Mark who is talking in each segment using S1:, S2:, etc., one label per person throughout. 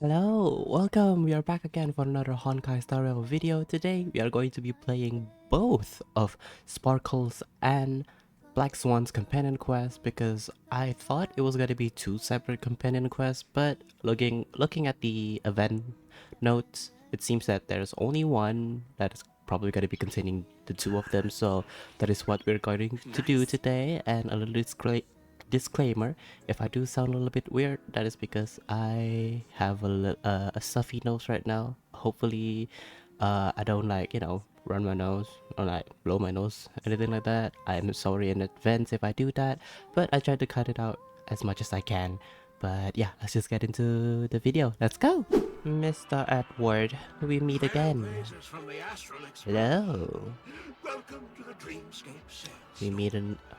S1: Hello, welcome. We are back again for another Honkai tutorial video. Today we are going to be playing both of Sparkle's and Black Swan's companion quest because I thought it was going to be two separate companion quests, but looking at the event notes, it seems that there's only one that is probably going to be containing the two of them. So that is what we're going to do today. And a little disclaimer, if I do sound a little bit weird, that is because I have a stuffy nose right now. Hopefully I don't run my nose or like blow my nose, anything like that. I'm sorry in advance if I do that, but I try to cut it out as much as I can. But yeah, let's just get into the video. Let's go! Mr. Edward, we meet again. Hello.
S2: Welcome to the Dreamscape sales.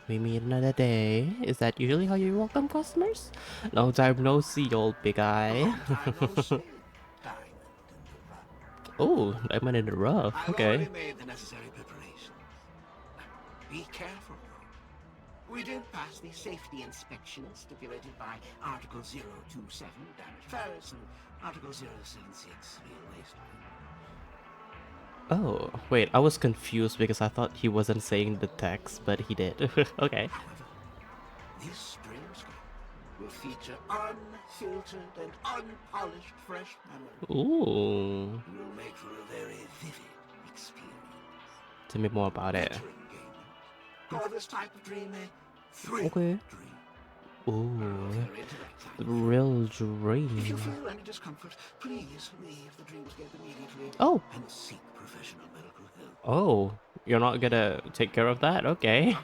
S1: We meet another day. Is that usually how you welcome customers? Long time no see, old big eye. Oh, diamond in the rough.
S2: I've
S1: Okay.
S2: already made the necessary preparations. Be careful, though. We did pass the safety inspection stipulated by Article 027, damage Ferris, and Article 076, real wasteland.
S1: Oh, wait, I was confused because I thought he wasn't saying the text, but he did. Okay.
S2: However, this Dreamscape will feature unfiltered and unpolished fresh memory.
S1: Ooh.
S2: It will make for a very vivid experience.
S1: Tell me more about it.
S2: Veteran gaming. Call this type of dream a thrill
S1: Okay.
S2: dream.
S1: Ooh.
S2: If your intellect finds
S1: Real
S2: If you
S1: dream.
S2: feel any discomfort, please leave the Dreamscape immediately
S1: Oh.
S2: and seek professional medical help.
S1: Oh. You're not gonna take care of that? Okay.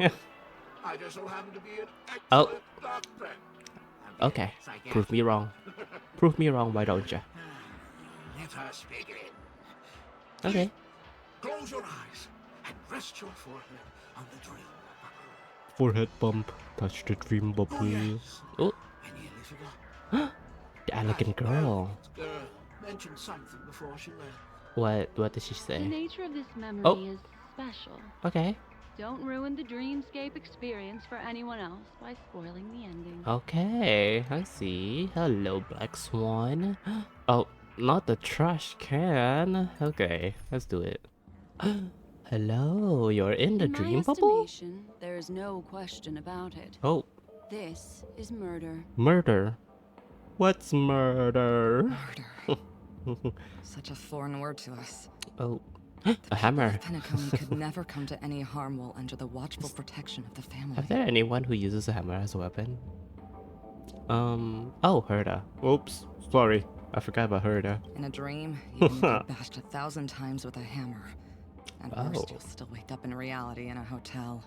S2: I just so happen to be an
S1: Oh.
S2: excellent doctor.
S1: Okay. Prove me wrong. Prove me wrong, why don't you?
S2: Let us begin.
S1: Okay.
S2: Close your eyes and rest your forehead on the dream.
S1: Forehead bump. Touch the dream bubble.
S2: Oh, yes.
S1: Oh.
S2: I nearly forgot.
S1: The elegant girl.
S2: Girl mentioned something before she left.
S1: What did she
S3: The
S1: say?
S3: nature of this memory
S1: Oh.
S3: is special.
S1: Okay.
S3: Don't ruin the dreamscape experience for anyone else by spoiling the ending.
S1: Okay, I see. Hello, Black Swan. Oh, not the trash can. Okay, let's do it. Hello, you're in the
S3: In my
S1: dream bubble?
S3: estimation, there is no question about it.
S1: Oh,
S3: This is murder.
S1: murder. What's murder?
S4: Murder. Such a foreign word to us.
S1: Oh,
S4: The
S1: a hammer.
S4: people of Penacony could never come to any harm while under the watchful protection of the family.
S1: Is there anyone who uses a hammer as a weapon? Oh, Herda. Oops, sorry. I forgot about Herda.
S4: In a dream, you can get bashed 1,000 times with a hammer. And worse,
S1: Oh.
S4: you'll still wake up in reality in a hotel.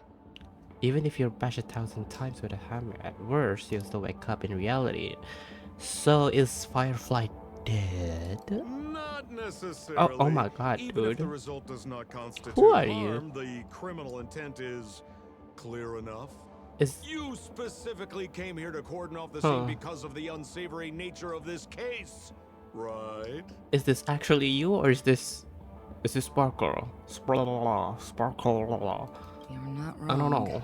S1: Even if you're bashed 1,000 times with a hammer, at worst, you'll still wake up in reality. So is Firefly dead?
S5: Not necessarily.
S1: Oh my god,
S5: Even if
S1: dude.
S5: the result does not constitute
S1: Who are you?
S5: harm, the criminal intent is clear enough.
S1: Is
S5: You specifically came here to cordon off the
S1: Huh.
S5: scene because of the unsavory nature of this case, right?
S1: is this actually you or is this Sparkle? Sparkle.
S4: You're not wrong.
S1: I don't know.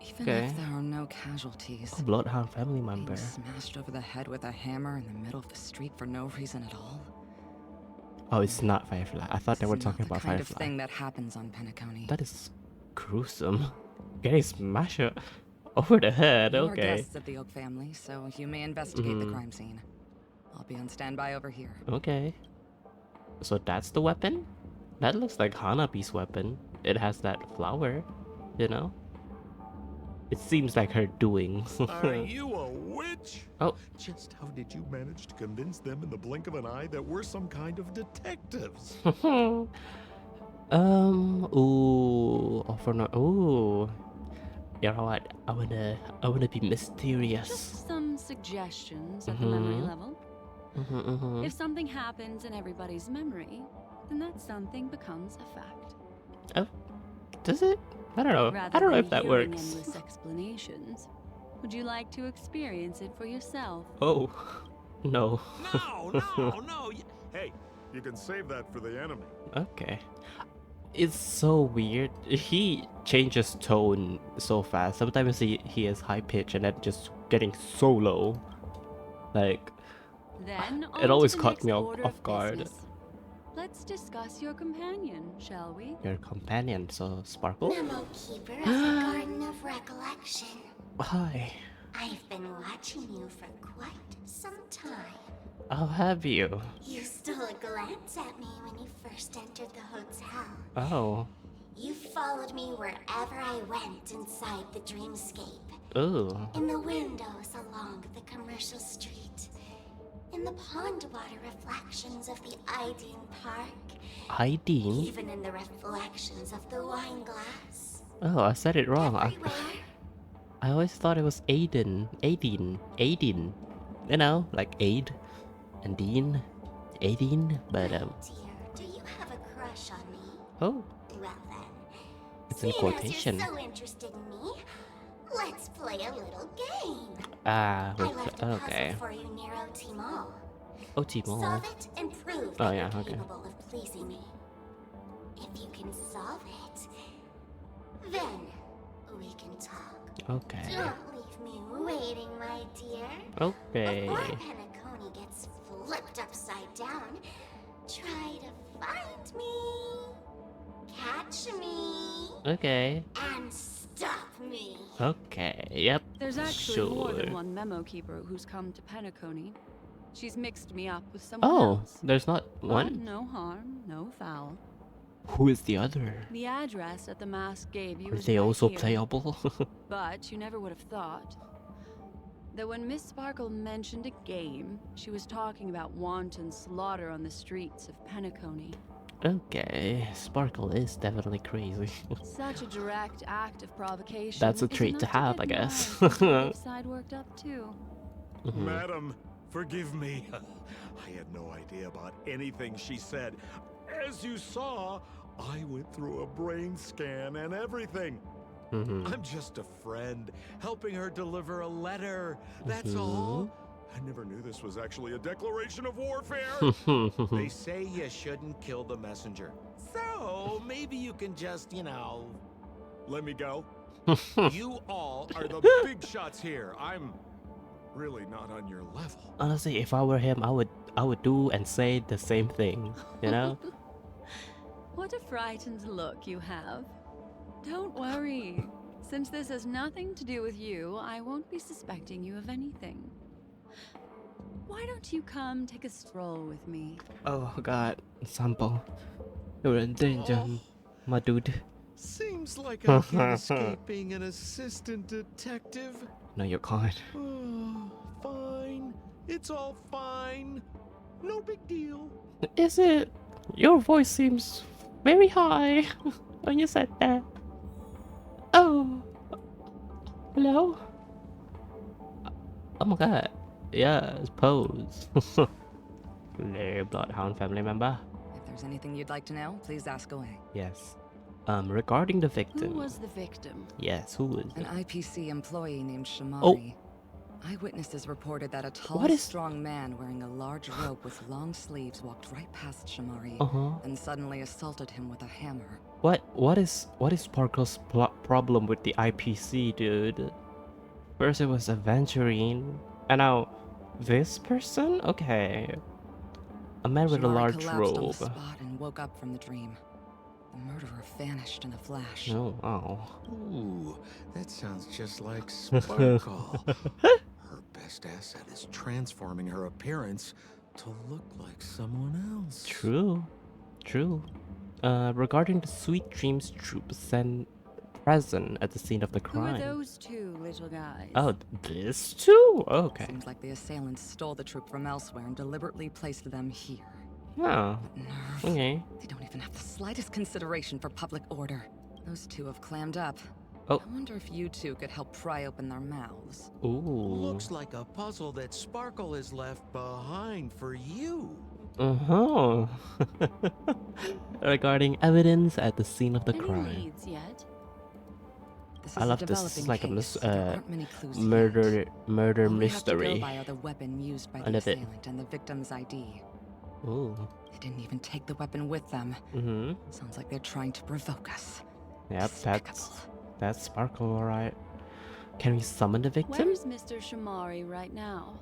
S4: Even
S1: Okay.
S4: if there are no casualties,
S1: A Bloodhound family member.
S4: being smashed over the head with a hammer in the middle of the street for no reason at all.
S1: Oh, it's not Firefly. I thought they
S4: This
S1: were
S4: is
S1: talking
S4: not the
S1: about
S4: kind
S1: Firefly.
S4: of thing that happens on Penacony.
S1: That is gruesome. Getting smashed over the head.
S4: You are
S1: Okay.
S4: guests of the Oak family, so you may investigate the
S1: Mhm.
S4: crime scene. I'll be on standby over here.
S1: Okay. So that's the weapon? That looks like Hanabi's weapon. It has that flower, you know? It seems like her doings.
S5: Are you a witch?
S1: Oh.
S5: Just how did you manage to convince them in the blink of an eye that we're some kind of detectives?
S1: Ooh, offer no, ooh. You know what? I wanna be mysterious.
S3: Just some suggestions at the memory
S1: Mhm.
S3: level.
S1: Mm-hmm.
S3: If something happens in everybody's memory, then that something becomes a fact.
S1: Oh, does it? I don't know.
S3: Rather
S1: I don't know
S3: than
S1: if that
S3: hearing
S1: works.
S3: endless explanations, would you like to experience it for yourself?
S1: Oh, no.
S5: No. Hey, you can save that for the enemy.
S1: Okay. It's so weird. He changes tone so fast. Sometimes he is high pitched and then just getting so low. Like,
S3: Then
S1: It
S3: on
S1: always
S3: to the
S1: caught
S3: next
S1: me
S3: order
S1: off
S3: of
S1: guard.
S3: business. Let's discuss your companion, shall we?
S1: Your companion, so Sparkle?
S6: Memokeeper of the Garden of Recollection.
S1: Hi.
S6: I've been watching you for quite some time.
S1: I'll have you.
S6: You stole a glance at me when you first entered the hotel.
S1: Oh.
S6: You followed me wherever I went inside the dreamscape.
S1: Ooh.
S6: In the windows along the commercial street. In the pond water reflections of the Ideen Park.
S1: Ideen?
S6: Even in the reflections of the wine glass.
S1: Oh, I said it wrong.
S6: Everywhere.
S1: I always thought it was Aiden. Aiden. You know, like Aid and Dean. Aiden, but
S6: Dear, do you have a crush on me?
S1: oh,
S6: Well then,
S1: it's in
S6: seeing
S1: quotation.
S6: as you're so interested in me, let's play a little game.
S1: Ah,
S6: I left a
S1: okay.
S6: puzzle for you near OT Mall.
S1: Oh, Timo.
S6: Solve it and prove
S1: Oh,
S6: that
S1: yeah,
S6: you're
S1: okay.
S6: capable of pleasing me. If you can solve it, then we can talk.
S1: Okay.
S6: Don't leave me waiting, my dear.
S1: Okay.
S6: Before Penacony gets flipped upside down, try to find me, catch me,
S1: Okay.
S6: and stop me.
S1: Okay. Yep.
S3: There's actually more
S1: Sure.
S3: than one memo keeper who's come to Penacony. She's mixed me up with someone
S1: Oh,
S3: else.
S1: there's not
S3: But
S1: one?
S3: no harm, no foul.
S1: Who is the other?
S3: The address that the mask gave you
S1: Are
S3: is
S1: they
S3: right
S1: also
S3: here.
S1: playable?
S3: But you never would have thought that when Miss Sparkle mentioned a game, she was talking about wanton slaughter on the streets of Penacony.
S1: Okay, Sparkle is definitely crazy.
S3: Such a direct act of provocation.
S1: That's a
S3: is
S1: treat to
S3: enough
S1: have, I
S3: get
S1: guess.
S3: my competitive side worked up too.
S1: Mhm.
S5: Madam, forgive me. I had no idea about anything she said. As you saw, I went through a brain scan and everything.
S1: Mhm.
S5: I'm just a friend, helping her deliver a letter. That's all. I never knew this was actually a declaration of warfare. They say you shouldn't kill the messenger. So maybe you can just, let me go. You all are the big shots here. I'm really not on your level.
S1: Honestly, if I were him, I would do and say the same thing, you know?
S3: What a frightened look you have. Don't worry. Since this has nothing to do with you, I won't be suspecting you of anything. Why don't you come take a stroll with me?
S1: Oh god, Sampo. You're in danger, my dude.
S5: Seems like I can't escape being an assistant detective.
S1: No, you can't.
S5: Fine. It's all fine. No big deal.
S1: Is it? Your voice seems very high when you said that. Oh. Hello? Oh my god. Yes, pose. Hello, Bloodhound family member.
S4: If there's anything you'd like to know, please ask away.
S1: Yes. Regarding the
S3: Who
S1: victim.
S3: was the victim?
S1: Yes, who is
S4: An
S1: it?
S4: IPC employee named Shamari.
S1: Oh.
S4: Eyewitnesses reported that a tall,
S1: What is-
S4: strong man wearing a large robe with long sleeves walked right past Shamari
S1: Uh-huh.
S4: and suddenly assaulted him with a hammer.
S1: What is Sparkle's problem with the IPC, dude? First it was Aventurine, and now this person? Okay. A man with a
S4: Shamari
S1: large
S4: collapsed on the
S1: robe.
S4: spot and woke up from the dream. The murderer vanished in a flash.
S1: Oh, wow.
S5: Ooh, that sounds just like Sparkle. Her best asset is transforming her appearance to look like someone else.
S1: True. True. Regarding the Sweet Dreams troops and present at the scene of the
S3: Who are
S1: crime.
S3: those two little guys?
S1: Oh, this too? Okay.
S4: Seems like the assailants stole the troop from elsewhere and deliberately placed them here.
S1: Oh,
S4: Nerve.
S1: okay.
S4: They don't even have the slightest consideration for public order. Those two have clammed up.
S1: Oh.
S4: I wonder if you two could help pry open their mouths.
S1: Ooh.
S5: Looks like a puzzle that Sparkle has left behind for you.
S1: Uh-huh. Regarding evidence at the scene of the
S3: Any
S1: crime.
S3: leads yet?
S4: This
S1: I
S4: is
S1: love
S4: a
S1: this. This is
S4: developing
S1: like a
S4: case. There aren't many clues yet.
S1: murder
S4: All we have to go
S1: mystery.
S4: by are the weapon used by
S1: I
S4: the
S1: love it.
S4: assailant and the victim's ID.
S1: Ooh.
S4: They didn't even take the weapon with them.
S1: Mm-hmm.
S4: Sounds like they're trying to provoke us.
S1: Yep,
S4: Despicable.
S1: that's Sparkle, alright. Can we summon the victim?
S3: Where's Mr. Shamari right now?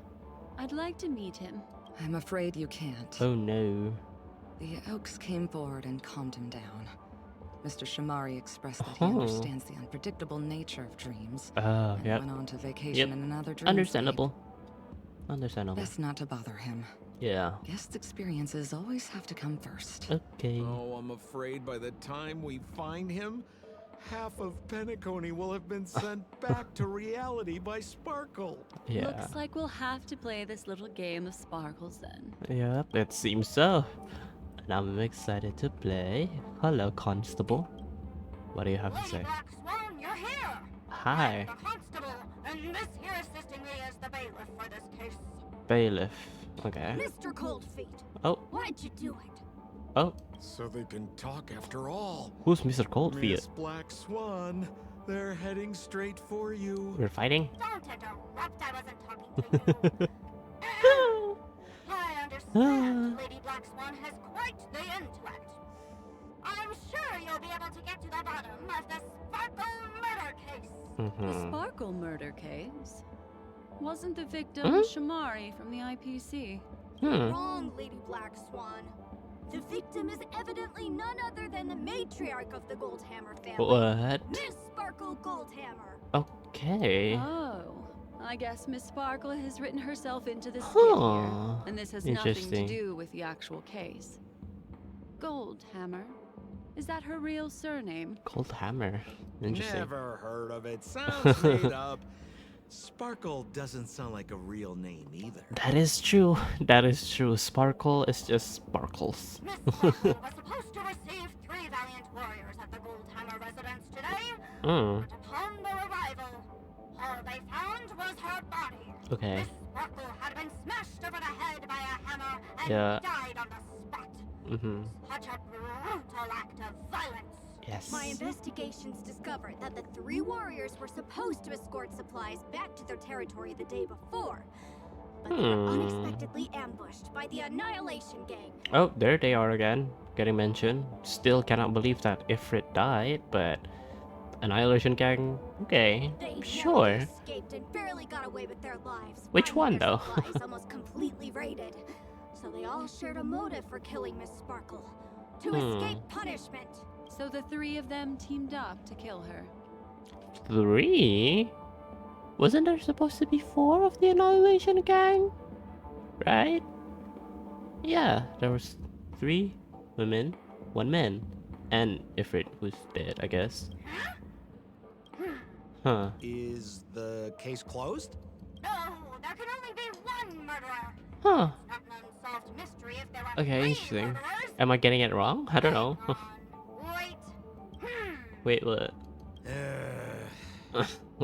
S3: I'd like to meet him.
S4: I'm afraid you can't.
S1: Oh no.
S4: The Oaks came forward and calmed him down. Mr. Shamari expressed that he understands the unpredictable nature of dreams.
S1: Oh,
S4: And
S1: yep.
S4: went on to vacation in another dream.
S1: Understandable. Understandable.
S4: Best not to bother him.
S1: Yeah.
S4: Guest experiences always have to come first.
S1: Okay.
S5: Oh, I'm afraid by the time we find him, half of Penacony will have been sent back to reality by Sparkle.
S1: Yeah.
S3: Looks like we'll have to play this little game of sparkles then.
S1: Yep, it seems so. And I'm excited to play. Hello, Constable. What do you have to say?
S6: Black Swan, you're here!
S1: Hi.
S6: I'm the constable, and this here assisting me is the bailiff for this case.
S1: Bailiff. Okay.
S6: Mr. Coldfeet,
S1: Oh,
S6: why'd you do it?
S1: oh.
S5: So they can talk after all.
S1: Who's Mr. Coldfeet?
S5: Miss Black Swan, they're heading straight for you.
S1: We're fighting?
S6: Don't interrupt, I wasn't talking to you. I understand Lady Black Swan has quite the intellect. I'm sure you'll be able to get to the bottom of the Sparkle murder case.
S3: The Sparkle murder case? Wasn't the victim Shamari from the IPC?
S6: Wrong, Lady Black Swan. The victim is evidently none other than the matriarch of the Goldhammer family.
S1: What?
S6: Miss Sparkle Goldhammer.
S1: Okay.
S3: Oh, I guess Miss Sparkle has written herself into the skit here, and this has nothing to
S1: Interesting.
S3: do with the actual case. Goldhammer? Is that her real surname?
S1: Cold Hammer. Interesting.
S5: Never heard of it. Sounds made up. Sparkle doesn't sound like a real name either.
S1: That is true. That is true. Sparkle is just sparkles.
S6: Miss Sparkle was supposed to receive 3 valiant warriors at the Goldhammer residence today,
S1: Mm.
S6: but upon their arrival, all they found was her body.
S1: Okay.
S6: Miss Sparkle had been smashed over the head by a hammer and
S1: Yeah.
S6: died on the spot.
S1: Mm-hmm.
S6: Such a brutal act of violence.
S1: Yes.
S7: My investigations discovered that the 3 warriors were supposed to escort supplies back to their territory the day before, but they were unexpectedly ambushed by the Annihilation Gang.
S1: Oh, there they are again. Getting mentioned. Still cannot believe that Ifrit died, but Annihilation Gang. Okay.
S7: They
S1: Sure.
S7: narrowly escaped and barely got away with their lives.
S1: Which
S7: finding
S1: one,
S7: their
S1: though?
S7: supplies almost completely raided. So they all shared a motive for killing Miss Sparkle, to escape punishment.
S3: So the 3 of them teamed up to kill her.
S1: 3? Wasn't there supposed to be 4 of the Annihilation Gang? Right? Yeah, there was 3 women, 1 man, and Ifrit was dead, I guess. Huh.
S5: Is the case closed?
S6: No, there can only be one murderer.
S1: Huh.
S6: It's not an unsolved mystery if there are
S1: Okay,
S6: 3
S1: interesting.
S6: murderers.
S1: Am I getting it wrong? I don't know.
S6: Hang on, wait.
S1: Wait, what?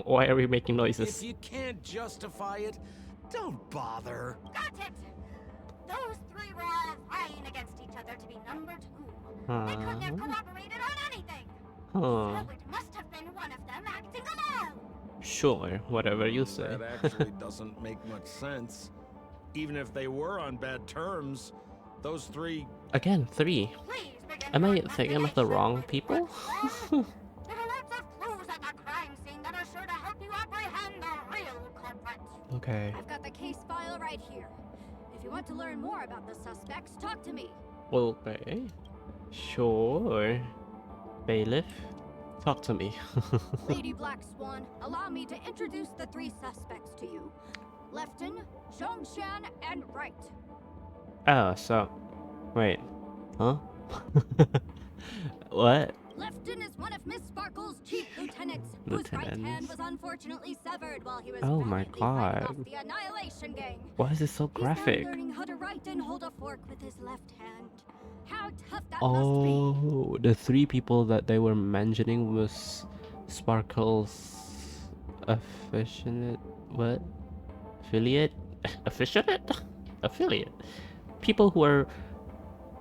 S1: Why are we making
S5: If
S1: noises?
S5: you can't justify it, don't bother.
S6: Got it! Those 3 were all vying against each other to be number 2. They couldn't have cooperated on anything.
S1: Huh.
S6: So it must have been one of them acting alone.
S1: Sure, whatever you say.
S5: That actually doesn't make much sense. Even if they were on bad terms, those 3...
S1: Again, 3.
S6: Please begin
S1: Am
S6: your
S1: I thinking of the
S6: investigation,
S1: wrong
S6: Lady
S1: people?
S6: Black Swan. There are lots of clues at the crime scene that are sure to help you apprehend the real culprit.
S1: Okay.
S7: I've got the case file right here. If you want to learn more about the suspects, talk to me.
S1: Okay. Sure. Bailiff, talk to me.
S7: Lady Black Swan, allow me to introduce the 3 suspects to you. Lefton, Zhongshan, and Wright.
S1: Oh, so... Wait. Huh? What?
S7: Lefton is one of Miss Sparkle's chief lieutenants, whose right hand
S1: Lieutenants?
S7: was unfortunately severed while he was
S1: Oh my
S7: valiantly fighting
S1: God.
S7: off the Annihilation Gang.
S1: Why is it so
S7: He's now
S1: graphic?
S7: learning how to write and hold a fork with his left hand. How tough that must be.
S1: Oh, the 3 people that they were mentioning was Sparkle's affiliate. What? Affiliate? Affiliate? Affiliate. People who are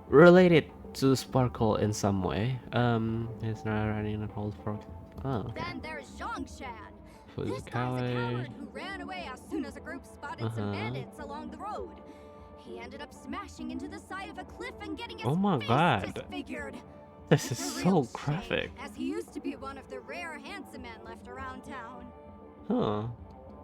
S1: related to Sparkle in some way. It's not running a whole fork. Oh, okay.
S7: Then there's Zhongshan.
S1: Who's
S7: This
S1: a
S7: guy's a
S1: coward?
S7: coward who ran away as soon as a group spotted some bandits along the road. He ended up smashing into the side of a cliff and getting his
S1: Oh my
S7: face
S1: God.
S7: disfigured.
S1: This
S7: It's
S1: is
S7: a
S1: so
S7: real shame,
S1: graphic.
S7: as he used to be one of the rare handsome men left around town.
S1: Huh.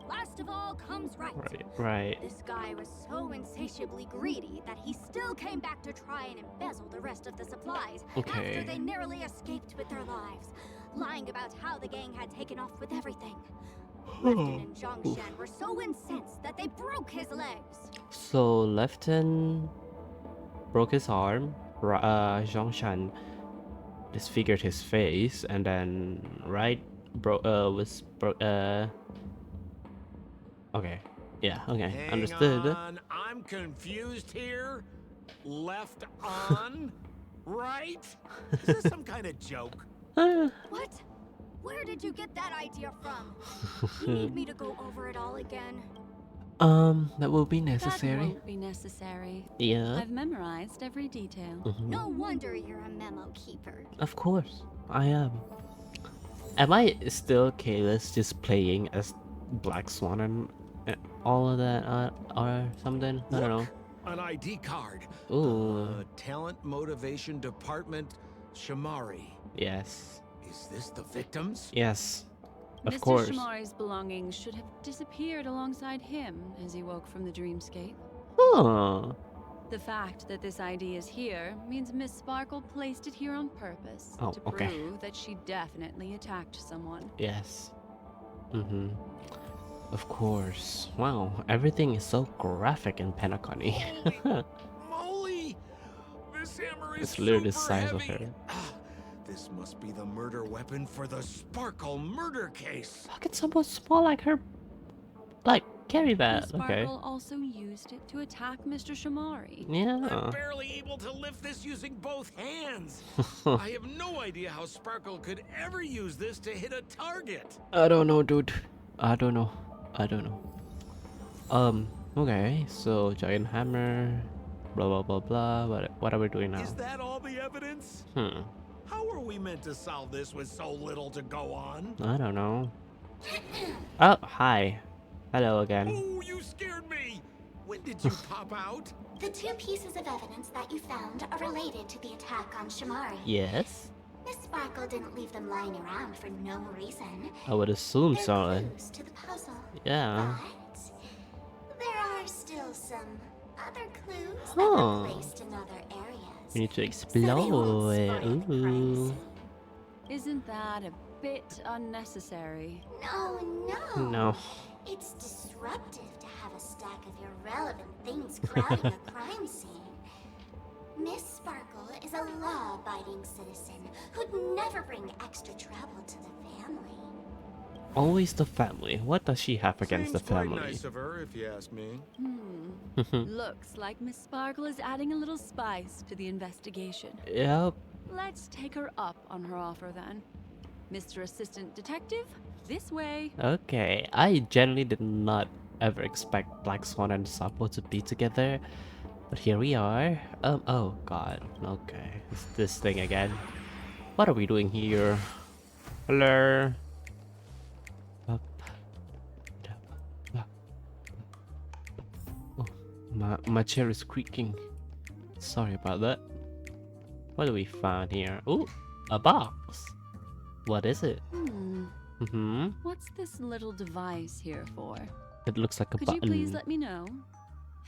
S7: last of all comes right.
S1: Right.
S7: This guy was so insatiably greedy that he still came back to try and embezzle the rest of the supplies after they narrowly escaped with their lives, lying about how the gang had taken off with everything. Lefton and Zhongshan were so incensed that they broke his legs.
S1: So Lefton broke his arm. Zhongshan disfigured his face, and then okay. Yeah, okay.
S5: Hang
S1: Understood.
S5: on, I'm confused here. Left on? Right? Is this some kind of joke?
S7: What? Where did you get that idea from? You need me to go over it all again?
S1: That will be necessary.
S3: That won't be necessary.
S1: Yeah.
S3: I've memorized every detail.
S7: No wonder you're a memo keeper.
S1: Of course, I am. Am I still Kalis just playing as Black Swan and all of that or something? I don't know.
S5: An ID card.
S1: Ooh.
S5: Talent Motivation Department, Shamari.
S1: Yes.
S5: Is this the victims?
S1: Yes. Of
S3: Mr.
S1: course.
S3: Shamari's belongings should have disappeared alongside him as he woke from the dreamscape.
S1: Huh.
S3: The fact that this ID is here means Miss Sparkle placed it here on purpose
S1: Oh,
S3: to
S1: okay.
S3: prove that she definitely attacked someone.
S1: Yes. Of course. Wow, everything is so graphic in Penacony.
S5: Moly! This hammer is
S1: It's literally the
S5: super
S1: size of
S5: heavy.
S1: her.
S5: This must be the murder weapon for the Sparkle murder case.
S1: How can someone small like her, like, carry
S3: Miss
S1: that? Okay.
S3: Sparkle also used it to attack Mr. Shamari.
S5: I'm
S1: Yeah.
S5: barely able to lift this using both hands. I have no idea how Sparkle could ever use this to hit a target.
S1: I don't know, dude. I don't know. Okay, so giant hammer, blah blah blah blah. What are we doing now?
S5: Is that all the evidence? How are we meant to solve this with so little to go on?
S1: I don't know. Oh, hi. Hello again.
S5: Oh, you scared me! When did you pop out?
S6: The two pieces of evidence that you found are related to the attack on Shamari.
S1: Yes,
S6: Miss Sparkle didn't leave them lying around for no reason.
S1: I would assume
S6: They're
S1: so.
S6: clues to the puzzle.
S1: Yeah.
S6: But there are still some other clues that
S1: Huh.
S6: were placed in other areas.
S1: We need to
S6: So they
S1: explore
S6: won't
S1: it.
S6: spoil the crime
S1: Ooh.
S6: scene.
S3: Isn't that a bit unnecessary?
S6: No.
S1: No.
S6: It's disruptive to have a stack of irrelevant things crowding a crime scene. Miss Sparkle is a law-abiding citizen who'd never bring extra trouble to the family.
S1: Always the family. What does she have against
S5: Seems
S1: the
S5: quite
S1: family?
S5: nice of her, if you ask me.
S3: Looks like Miss Sparkle is adding a little spice to the investigation.
S1: Yep.
S3: Let's take her up on her offer then. Mr. Assistant Detective, this way.
S1: Okay. I generally did not ever expect Black Swan and Sampo to be together, but here we are. Oh god. Okay. It's this thing again. What are we doing here? Hello. Up. Oh, my chair is creaking. Sorry about that. What do we find here? Ooh, a box. What is it?
S3: What's this little device here for?
S1: It looks like a
S3: Could
S1: button.
S3: you please let me know?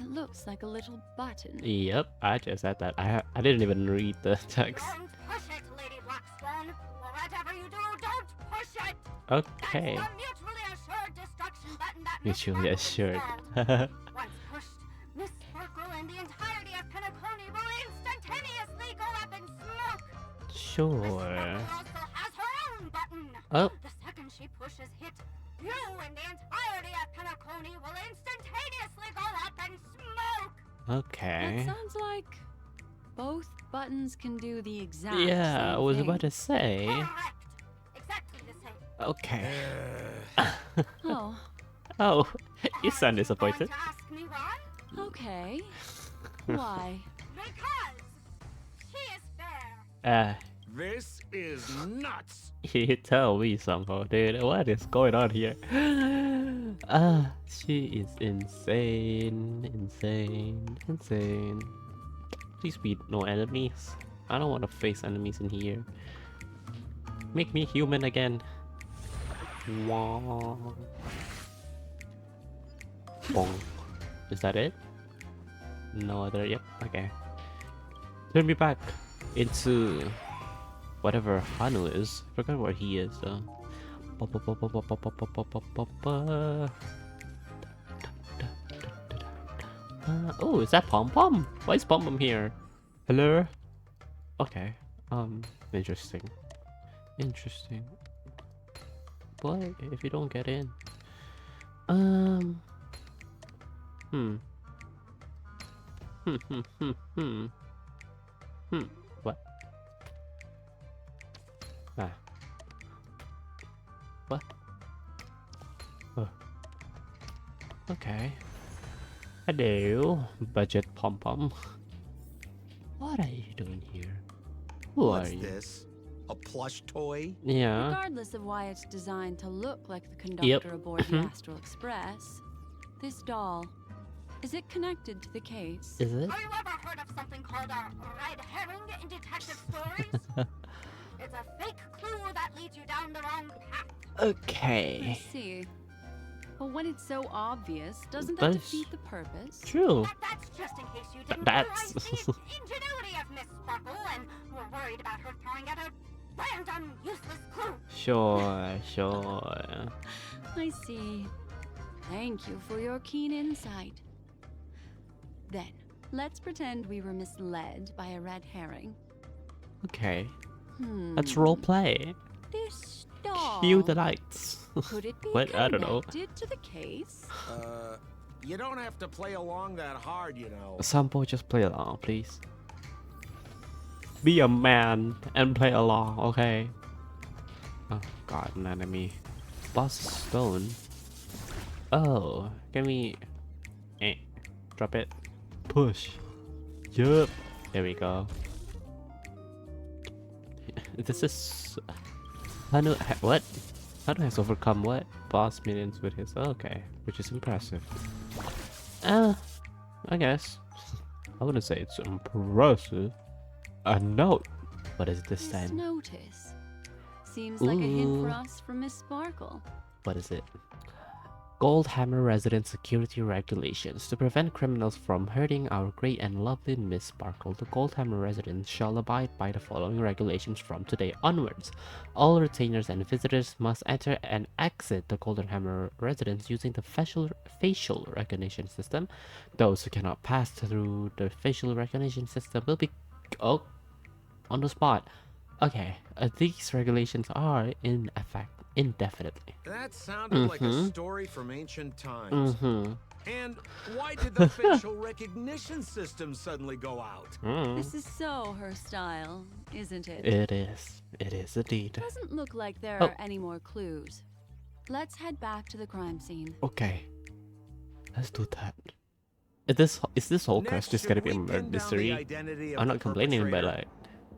S3: It looks like a little button.
S1: Yep, I just said that. I didn't even read the text.
S6: Don't push it, Lady Black Swan. Whatever you do, don't push it.
S1: Okay.
S6: That's the mutually assured destruction button that Miss
S1: Mutually
S6: Sparkle
S1: assured.
S6: installed. Once pushed, Miss Sparkle and the entirety of Penacony will instantaneously go up in smoke. Miss
S1: Sure.
S6: Sparkle also has her own button.
S1: Oh.
S6: The second she pushes hit, you and the entirety of Penacony will instantaneously go up in smoke.
S1: Okay.
S3: That sounds like both buttons can do the exact
S1: Yeah, I
S3: same
S1: was
S3: thing.
S1: about to say.
S6: Correct. Exactly the same.
S1: Okay.
S3: Oh,
S1: Oh, you sound
S6: Are going
S1: disappointed.
S6: to ask me why?
S3: okay. Why?
S6: Because she is fair.
S5: This is nuts.
S1: You tell me somehow, dude. What is going on here? She is insane. Please be no enemies. I don't want to face enemies in here. Make me human again. Wah. Bong. Is that it? No other. Yep. Okay. Turn me back into whatever Hanu is. Forgot where he is though. Oh, is that Pom Pom? Why is Pom Pom here? Hello? Okay. Interesting. Interesting. But if you don't get in. Hmm. What? Ah. What? Oh. Okay. Hello, budget pom pom. What are you doing here? Who
S5: What's
S1: are you?
S5: this? A plush toy?
S1: Yeah.
S3: Regardless of why it's designed to look like the conductor aboard the Astral Express, this doll, is it connected to the case?
S1: Is it?
S6: Have you ever heard of something called a red herring in detective stories? It's a fake clue that leads you down the wrong path.
S3: I
S1: Okay.
S3: see. But when it's so obvious, doesn't that
S1: That's
S3: defeat the purpose?
S1: true.
S6: But that's just in case you didn't
S1: That's-
S6: realize the ingenuity of Miss Sparkle and were worried about her throwing out a random useless clue.
S1: Sure, sure.
S3: I see. Thank you for your keen insight. Then, let's pretend we were misled by a red herring.
S1: Okay.
S3: Hmm.
S1: Let's role play.
S3: This doll.
S1: Cue the lights.
S3: Could it be
S1: What? I don't know.
S3: connected to the case?
S5: You don't have to play along that hard, you know.
S1: Sampo, just play along, please. Be a man and play along, okay? Oh god, an enemy. Boss stone. Oh, can we... drop it. Push. Yup. There we go. This is... what? Hanu has overcome what? Boss minions with his... okay, which is impressive. I guess. I wouldn't say it's impressive. A note. What is this
S3: This
S1: time?
S3: notice seems like a hint for
S1: Ooh.
S3: us from Miss Sparkle.
S1: What is it? Goldhammer resident security regulations. To prevent criminals from hurting our great and lovely Miss Sparkle, the Goldhammer residents shall abide by the following regulations from today onwards. All retainers and visitors must enter and exit the Goldhammer residence using the facial recognition system. Those who cannot pass through the facial recognition system will be... oh, on the spot. Okay, these regulations are in effect indefinitely.
S5: That sounded like a
S1: Mhm.
S5: story from ancient times.
S1: Mm-hmm.
S5: And why did the facial recognition system suddenly go out?
S3: This is so her style, isn't it?
S1: It is. It is indeed.
S3: Doesn't look like there
S1: Oh.
S3: are any more clues. Let's head back to the crime scene.
S1: Okay. Let's do that. Is this whole quest just gonna be a murder mystery? I'm not complaining, but like...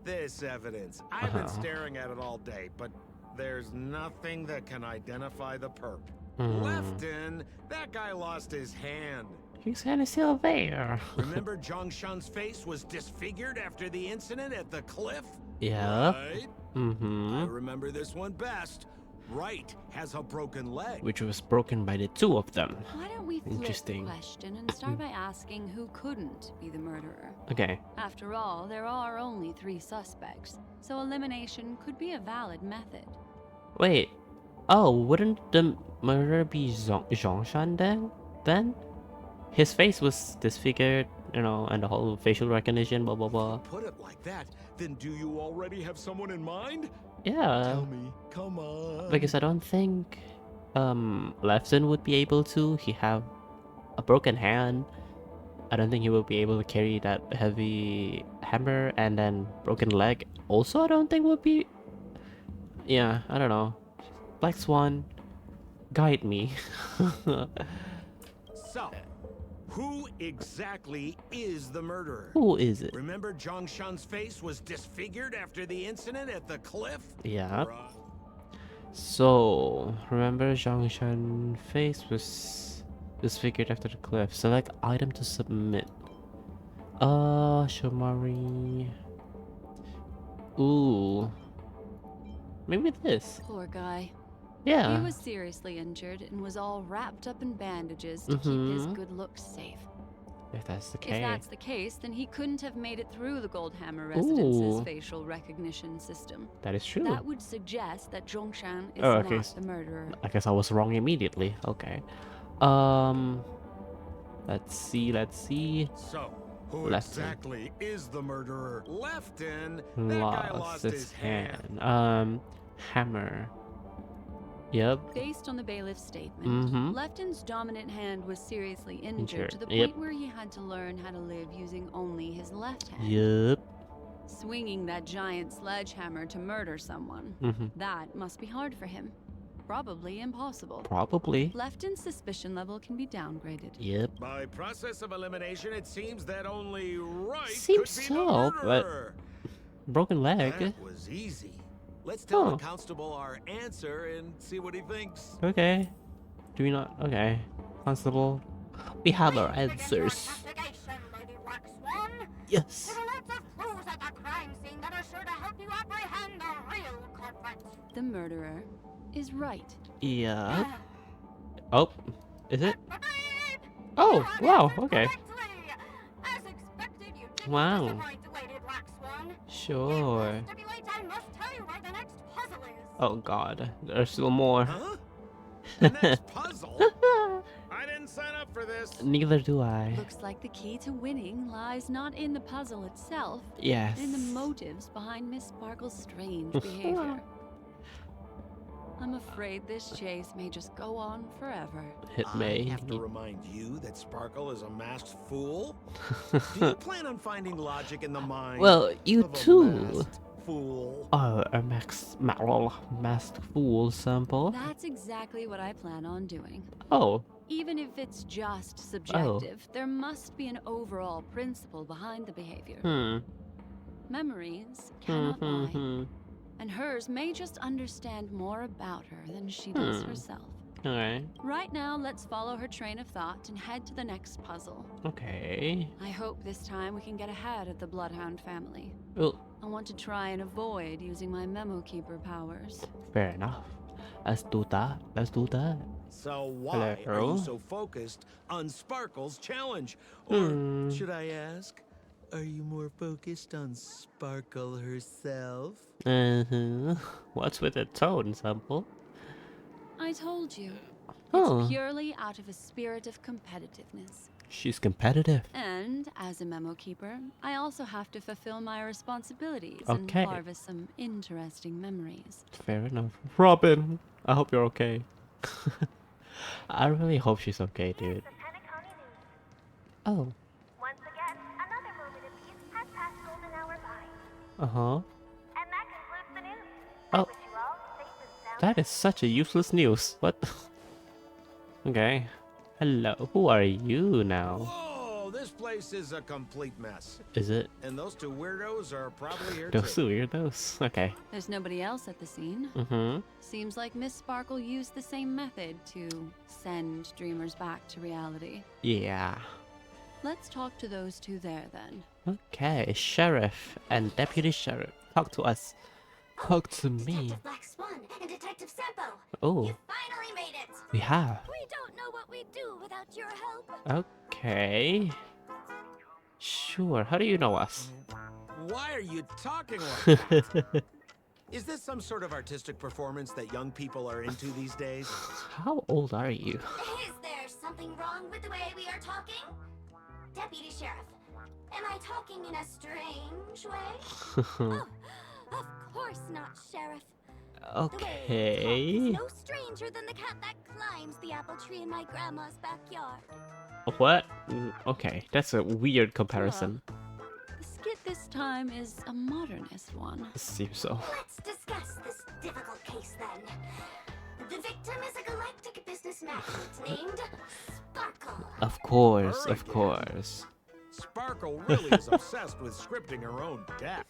S5: This evidence. I've been
S1: Uh-huh.
S5: staring at it all day, but there's nothing that can identify the perp.
S1: Hmm.
S5: Lefton, that guy lost his hand.
S1: His hand is still there.
S5: Remember Zhongshan's face was disfigured after the incident at the cliff?
S1: Yeah.
S5: Right?
S1: Mm-hmm.
S5: I remember this one best. Right has a broken leg.
S1: Which was broken by the two of them.
S3: Why don't we flip the
S1: Interesting.
S3: question and start by asking who couldn't be the murderer?
S1: Okay.
S3: After all, there are only 3 suspects, so elimination could be a valid method.
S1: Wait. Oh, wouldn't the murderer be Zhongshan then? His face was disfigured, you know, and the whole facial recognition, blah blah blah.
S5: Put it like that, then do you already have someone in mind?
S1: Yeah.
S5: Tell me, come on.
S1: Because I don't think Lefton would be able to. He have a broken hand. I don't think he will be able to carry that heavy hammer, and then broken leg. Also, I don't think would be. Yeah, I don't know. Black Swan, guide me.
S5: So, who exactly is the murderer?
S1: Who is it?
S5: Remember Zhongshan's face was disfigured after the incident at the cliff?
S1: Yeah.
S5: Right.
S1: So remember, Zhongshan face was disfigured after the cliff. Select item to submit. Shomari. Ooh. Maybe this.
S3: Poor guy.
S1: Yeah.
S3: He was seriously injured and was all wrapped up in bandages to keep his good looks safe.
S1: If that's the
S3: If
S1: case.
S3: that's the case, then he couldn't have made it through the Goldhammer residence's
S1: Ooh.
S3: facial recognition system.
S1: That is true.
S3: That would suggest that Zhongshan is
S1: Oh, okay.
S3: not the murderer.
S1: I guess I was wrong immediately. Okay. Let's see.
S5: So, who
S1: Lefton.
S5: exactly is the murderer? Lefton? That guy lost his hand.
S1: Hammer. Yep.
S3: Based on the bailiff's statement, Lefton's dominant hand was seriously injured to the point where he had to learn how to live using only his left hand.
S1: Yep.
S3: Swinging that giant sledgehammer to murder someone, that must be hard for him. Probably impossible.
S1: Probably.
S3: Lefton's suspicion level can be downgraded.
S1: Yep.
S5: By process of elimination, it seems that only Right
S1: Seems
S5: could be
S1: so,
S5: the
S1: but
S5: murderer.
S1: broken leg.
S5: That was easy. Let's tell
S1: Oh.
S5: the constable our answer and see what he thinks.
S1: Okay. Do we not? Okay. Constable. We have our answers.
S6: Investigation, Lady Black Swan.
S1: Yes.
S6: There are lots of clues at the crime scene that are sure to help you apprehend the real culprit.
S3: The murderer is right.
S1: Yeah. Oh. Is it?
S6: Beep!
S1: Oh.
S6: You
S1: Wow.
S6: answered
S1: Okay.
S6: correctly. As expected, you didn't
S1: Wow.
S6: disappoint, Lady Black Swan.
S1: Sure.
S6: It will stipulate I must tell you where the next puzzle is.
S1: Oh God. There's still more.
S5: Huh? The next puzzle? I didn't sign up for this.
S1: Neither do I.
S3: Looks like the key to winning lies not in the puzzle itself,
S1: Yes.
S3: but in the motives behind Miss Sparkle's strange behavior. I'm afraid this chase may just go on forever.
S1: It may.
S5: I have to remind you that Sparkle is a masked fool. Do you plan on finding logic in the mind?
S1: Well, you
S5: of a
S1: too.
S5: masked fool?
S1: Oh, a masked fool sample.
S3: That's exactly what I plan on doing.
S1: Oh.
S3: Even if it's just subjective, there must be an overall principle behind the behavior. Memories cannot lie, and hers may just understand more about her than she does herself.
S1: Alright.
S3: Right now, let's follow her train of thought and head to the next puzzle.
S1: Okay.
S3: I hope this time we can get ahead of the Bloodhound family.
S1: Well,
S3: I want to try and avoid using my memokeeper powers.
S1: fair enough. Let's do that. Let's do that.
S5: So why are
S1: Hello?
S5: you so focused on Sparkle's challenge? Or should I ask, are you more focused on Sparkle herself?
S1: What's with the tone sample?
S3: I told you.
S1: Oh.
S3: It's purely out of a spirit of competitiveness.
S1: She's competitive.
S3: And as a memo keeper, I also have to fulfill my responsibilities
S1: Okay.
S3: and harvest some interesting memories.
S1: Fair enough. Robin, I hope you're okay. I really hope she's okay, dude. Oh.
S8: Once again, another moment of peace has passed golden hour by.
S1: Uh-huh.
S8: And that concludes the news. I
S1: Oh.
S8: wish you all safe and sound.
S1: That is such a useless news. What? Okay. Hello. Who are you now?
S5: Whoa, this place is a complete mess.
S1: Is it
S5: And those two weirdos are probably here
S1: those
S5: too.
S1: weirdos? Okay.
S3: There's nobody else at the scene. Seems like Miss Sparkle used the same method to send dreamers back to reality.
S1: Yeah.
S3: Let's talk to those two there then.
S1: Okay. Sheriff and Deputy Sheriff. Talk to us. Talk to me.
S6: Detective Black Swan and Detective Sampo.
S1: Oh,
S6: You finally made it.
S1: we have.
S7: We don't know what we'd do without your help.
S1: Okay. Sure. How do you know us?
S5: Why are you talking like that? Is this some sort of artistic performance that young people are into these days?
S1: How old are you?
S6: Is there something wrong with the way we are talking? Deputy Sheriff, am I talking in a strange way?
S7: Of course not, Sheriff.
S1: Okay.
S7: He's no stranger than the cat that climbs the apple tree in my grandma's backyard.
S1: What? Okay, that's a weird comparison.
S3: The skit this time is a modernist one.
S1: Seems so.
S6: Let's discuss this difficult case then. The victim is a galactic business magnate named Sparkle.
S1: Of course,
S5: Very
S1: of
S5: good.
S1: course.
S5: Sparkle really is obsessed with scripting her own death.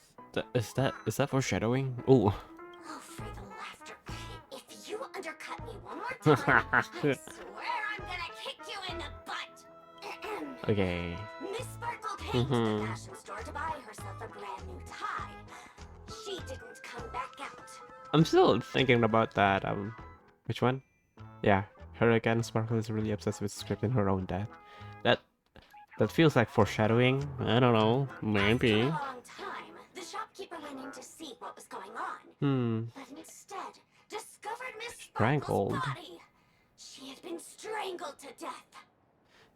S1: Is that foreshadowing? Oh.
S6: Oh, for the laughter. If you undercut me one more time, I swear I'm gonna kick you in the butt.
S1: Okay.
S6: Miss Sparkle came to the fashion store to buy herself a brand new tie. She didn't come back out.
S1: I'm still thinking about that Which one? Yeah, her again. Sparkle is really obsessed with scripting her own death. That that feels like foreshadowing. I don't know.
S6: After
S1: Maybe.
S6: a long time, the shopkeeper went in to see what was going on, but instead discovered Miss Sparkle's
S1: Strangled.
S6: body. She had been strangled to death.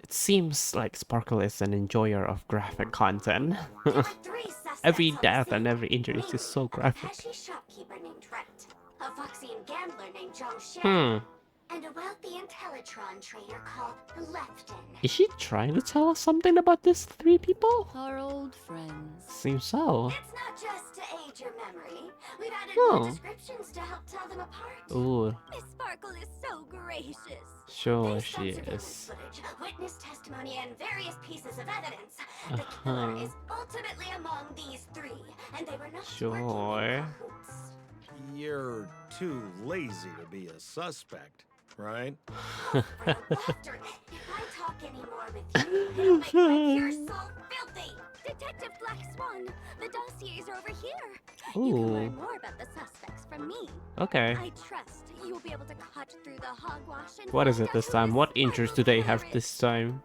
S1: It seems like Sparkle is an enjoyer of graphic content.
S6: There were 3 suspects
S1: Every
S6: on the
S1: death
S6: scene,
S1: and every injury is
S6: namely
S1: just so
S6: a
S1: graphic.
S6: pesky shopkeeper named Rent, a Voxian gambler named Zhang Shan,
S1: Hmm.
S6: and a wealthy Intellitron trader called Lefton.
S1: Is she trying to tell us something about these 3 people?
S3: Our old friends.
S1: Seems so.
S6: It's not just to aid your memory. We've added
S1: Oh.
S6: more descriptions to help tell them apart.
S1: Ooh,
S7: Miss Sparkle is so gracious.
S1: sure
S6: Based
S1: she
S6: on surveillance
S1: is.
S6: footage, witness testimony, and various pieces of evidence, the killer is ultimately among these 3, and they were not
S1: Sure.
S6: working in cahoots.
S5: You're too lazy to be a suspect, right?
S6: Oh, for the laughter. If I talk any more with you, it'll make my ears so filthy.
S7: Detective Black Swan, the dossiers are over here. You can
S1: Ooh,
S7: learn more about the suspects from me.
S1: okay.
S7: I trust you will be able to cut through the hogwash and
S1: What is
S7: find
S1: it this
S7: out who
S1: time?
S7: Miss
S1: What injuries do
S7: Sparkle's
S1: they
S7: killer
S1: have
S7: is.
S1: this time?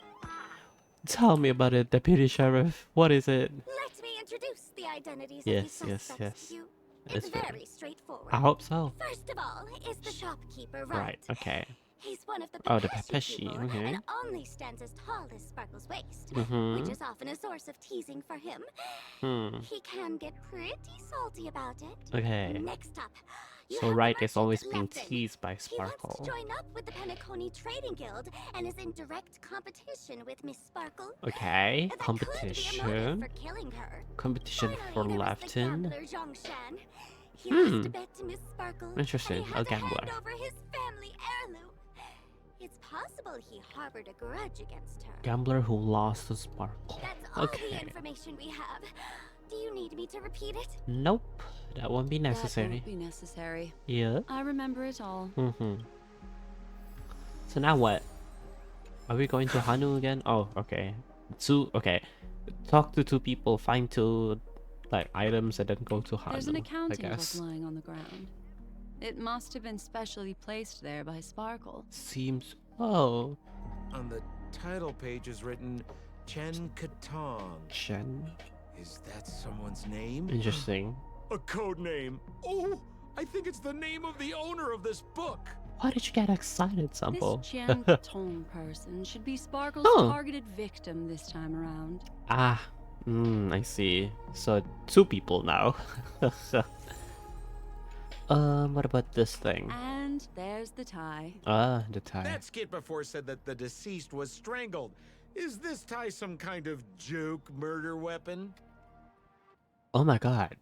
S1: Tell me about it, Deputy Sheriff. What is it?
S7: Let me introduce the identities
S1: Yes,
S7: of these
S1: yes,
S7: suspects
S1: yes.
S7: to you.
S1: It's
S7: It's
S1: very-
S7: very straightforward.
S1: I hope so.
S7: First of all is the shopkeeper,
S1: Right, okay.
S7: He's one of the
S1: Oh, the
S7: Pepeshi
S1: Pepeshi,
S7: people,
S1: okay.
S7: and only stands as tall as Sparkle's waist,
S1: Mm-hmm.
S7: which is often a source of teasing for him. He can get pretty salty about it.
S1: Okay.
S7: Next up, you
S1: So
S7: have the
S1: Wright is
S7: merchant
S1: always being
S7: Lefton.
S1: teased by
S7: He wants
S1: Sparkle.
S7: to join up with the Penacony Trading Guild and is in direct competition with Miss Sparkle.
S1: Okay,
S7: That could be a motive
S1: competition.
S7: for killing her.
S1: Competition for
S7: Finally, there was the
S1: Lefton.
S7: gambler Zhang Shan. He lost a
S1: Hmm.
S7: bet to Miss Sparkle.
S1: Interesting,
S7: And he
S1: a
S7: had to
S1: gambler.
S7: hand over his family heirloom. It's possible he harbored a grudge against her.
S1: Gambler who lost to Sparkle.
S7: That's all
S1: Okay.
S7: the information we have. Do you need me to repeat it?
S1: Nope, that won't be
S3: That
S1: necessary.
S3: won't be necessary.
S1: Yeah.
S3: I remember it all.
S1: So now what? Are we going to Hanu again? Oh, okay. Okay. Talk to 2 people, find 2 like items, and then go to Hanu.
S3: There's an
S1: I
S3: accounting book
S1: guess.
S3: lying on the ground. It must have been specially placed there by Sparkle.
S1: Seems. Oh,
S5: On the title page is written Chen Katong.
S1: Chen.
S5: Is that someone's name?
S1: Interesting.
S5: A code name. Oh, I think it's the name of the owner of this book.
S1: Why did you get excited, Sampo?
S3: This Jian Tong person should be Sparkle's
S1: Huh.
S3: targeted victim this time around.
S1: Ah, I see. So 2 people now. What about this thing?
S3: And there's the tie.
S1: Ah, the tie.
S5: That skit before said that the deceased was strangled. Is this tie some kind of joke murder weapon?
S1: Oh my god.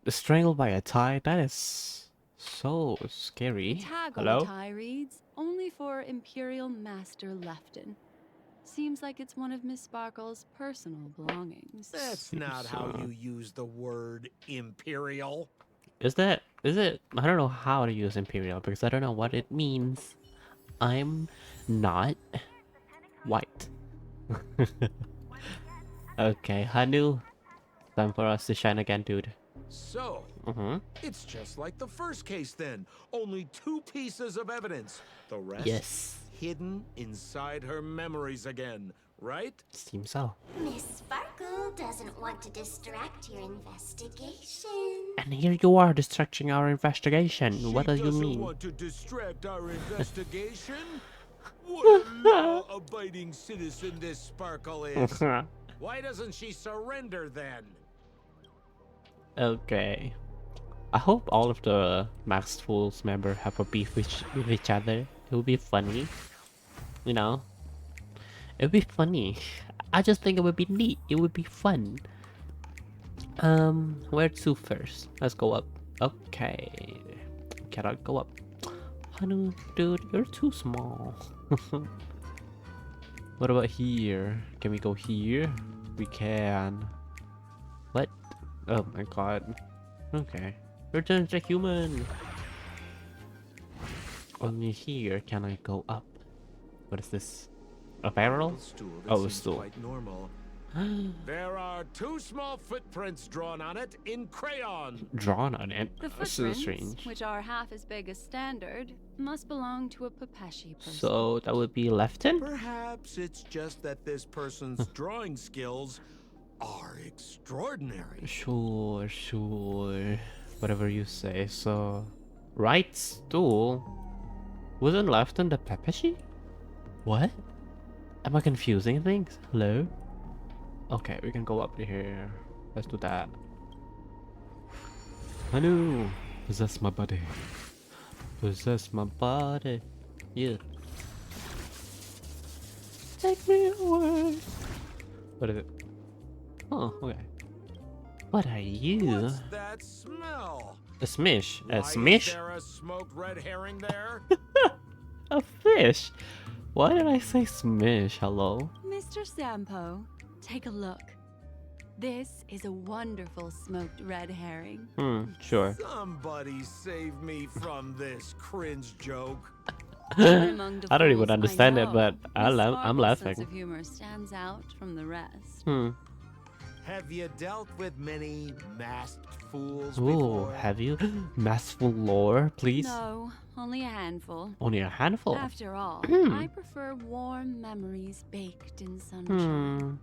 S1: Strangled by a tie? That is so scary.
S3: The tag on
S1: Hello?
S3: the tie reads, "Only for Imperial Master Lefton." Seems like it's one of Miss Sparkle's personal belongings.
S5: That's not how you use the word imperial.
S1: Is it? I don't know how to use Imperial because I don't know what it means. I'm not white. Okay, Hanu. Time for us to shine again, dude.
S5: So, it's just like the first case then. Only 2 pieces of evidence. The rest
S1: Yes.
S5: hidden inside her memories again, right?
S1: Seems so.
S6: Miss Sparkle doesn't want to distract your investigation.
S1: And here you are distracting our investigation. What do
S5: She
S1: you
S5: doesn't
S1: mean?
S5: want to distract our investigation? What a law-abiding citizen this Sparkle is. Why doesn't she surrender then?
S1: Okay. I hope all of the Masked Fools members have a beef with each other. It would be funny. You know? It would be funny. I just think it would be neat. It would be fun. Where to first? Let's go up. Okay. Cannot go up. Hanu, dude, you're too small. What about here? Can we go here? We can. What? Oh my god. Okay. Return to human. Only here can I go up. What is this? A barrel?
S5: Stool that
S1: Oh, a
S5: seems
S1: stool.
S5: quite normal. There are 2 small footprints drawn on it in crayon.
S1: Drawn on it.
S3: The
S1: That's so
S3: footprints,
S1: strange.
S3: which are half as big as standard, must belong to a Pepeshi person.
S1: So that would be Lefton?
S5: Perhaps it's just that this person's drawing skills are extraordinary.
S1: Sure, sure. Whatever you say. So, right stool. Wasn't Lefton the Pepeshi? What? Am I confusing things? Hello? Okay, we can go up here. Let's do that. Hello. Possess my body. Possess my body. Yeah. Take me away. What is it? Oh, okay. What are you?
S5: What's that smell?
S1: A smish. A
S5: Why
S1: smish?
S5: Is there a smoked red herring there?
S1: A fish. Why did I say smish? Hello?
S3: Mr. Sampo, take a look. This is a wonderful smoked red herring.
S1: Sure.
S5: Somebody save me from this cringe joke.
S3: Among the
S1: I don't even
S3: fools
S1: understand it,
S3: know,
S1: but I'm
S3: Miss Sparkle's
S1: laughing.
S3: sense of humor stands out from the rest.
S5: Have you dealt with many masked fools
S1: Ooh,
S5: before?
S1: have you? Masterful lore, please?
S3: No, only a handful.
S1: Only a handful.
S3: After all, I prefer warm memories baked in sunshine.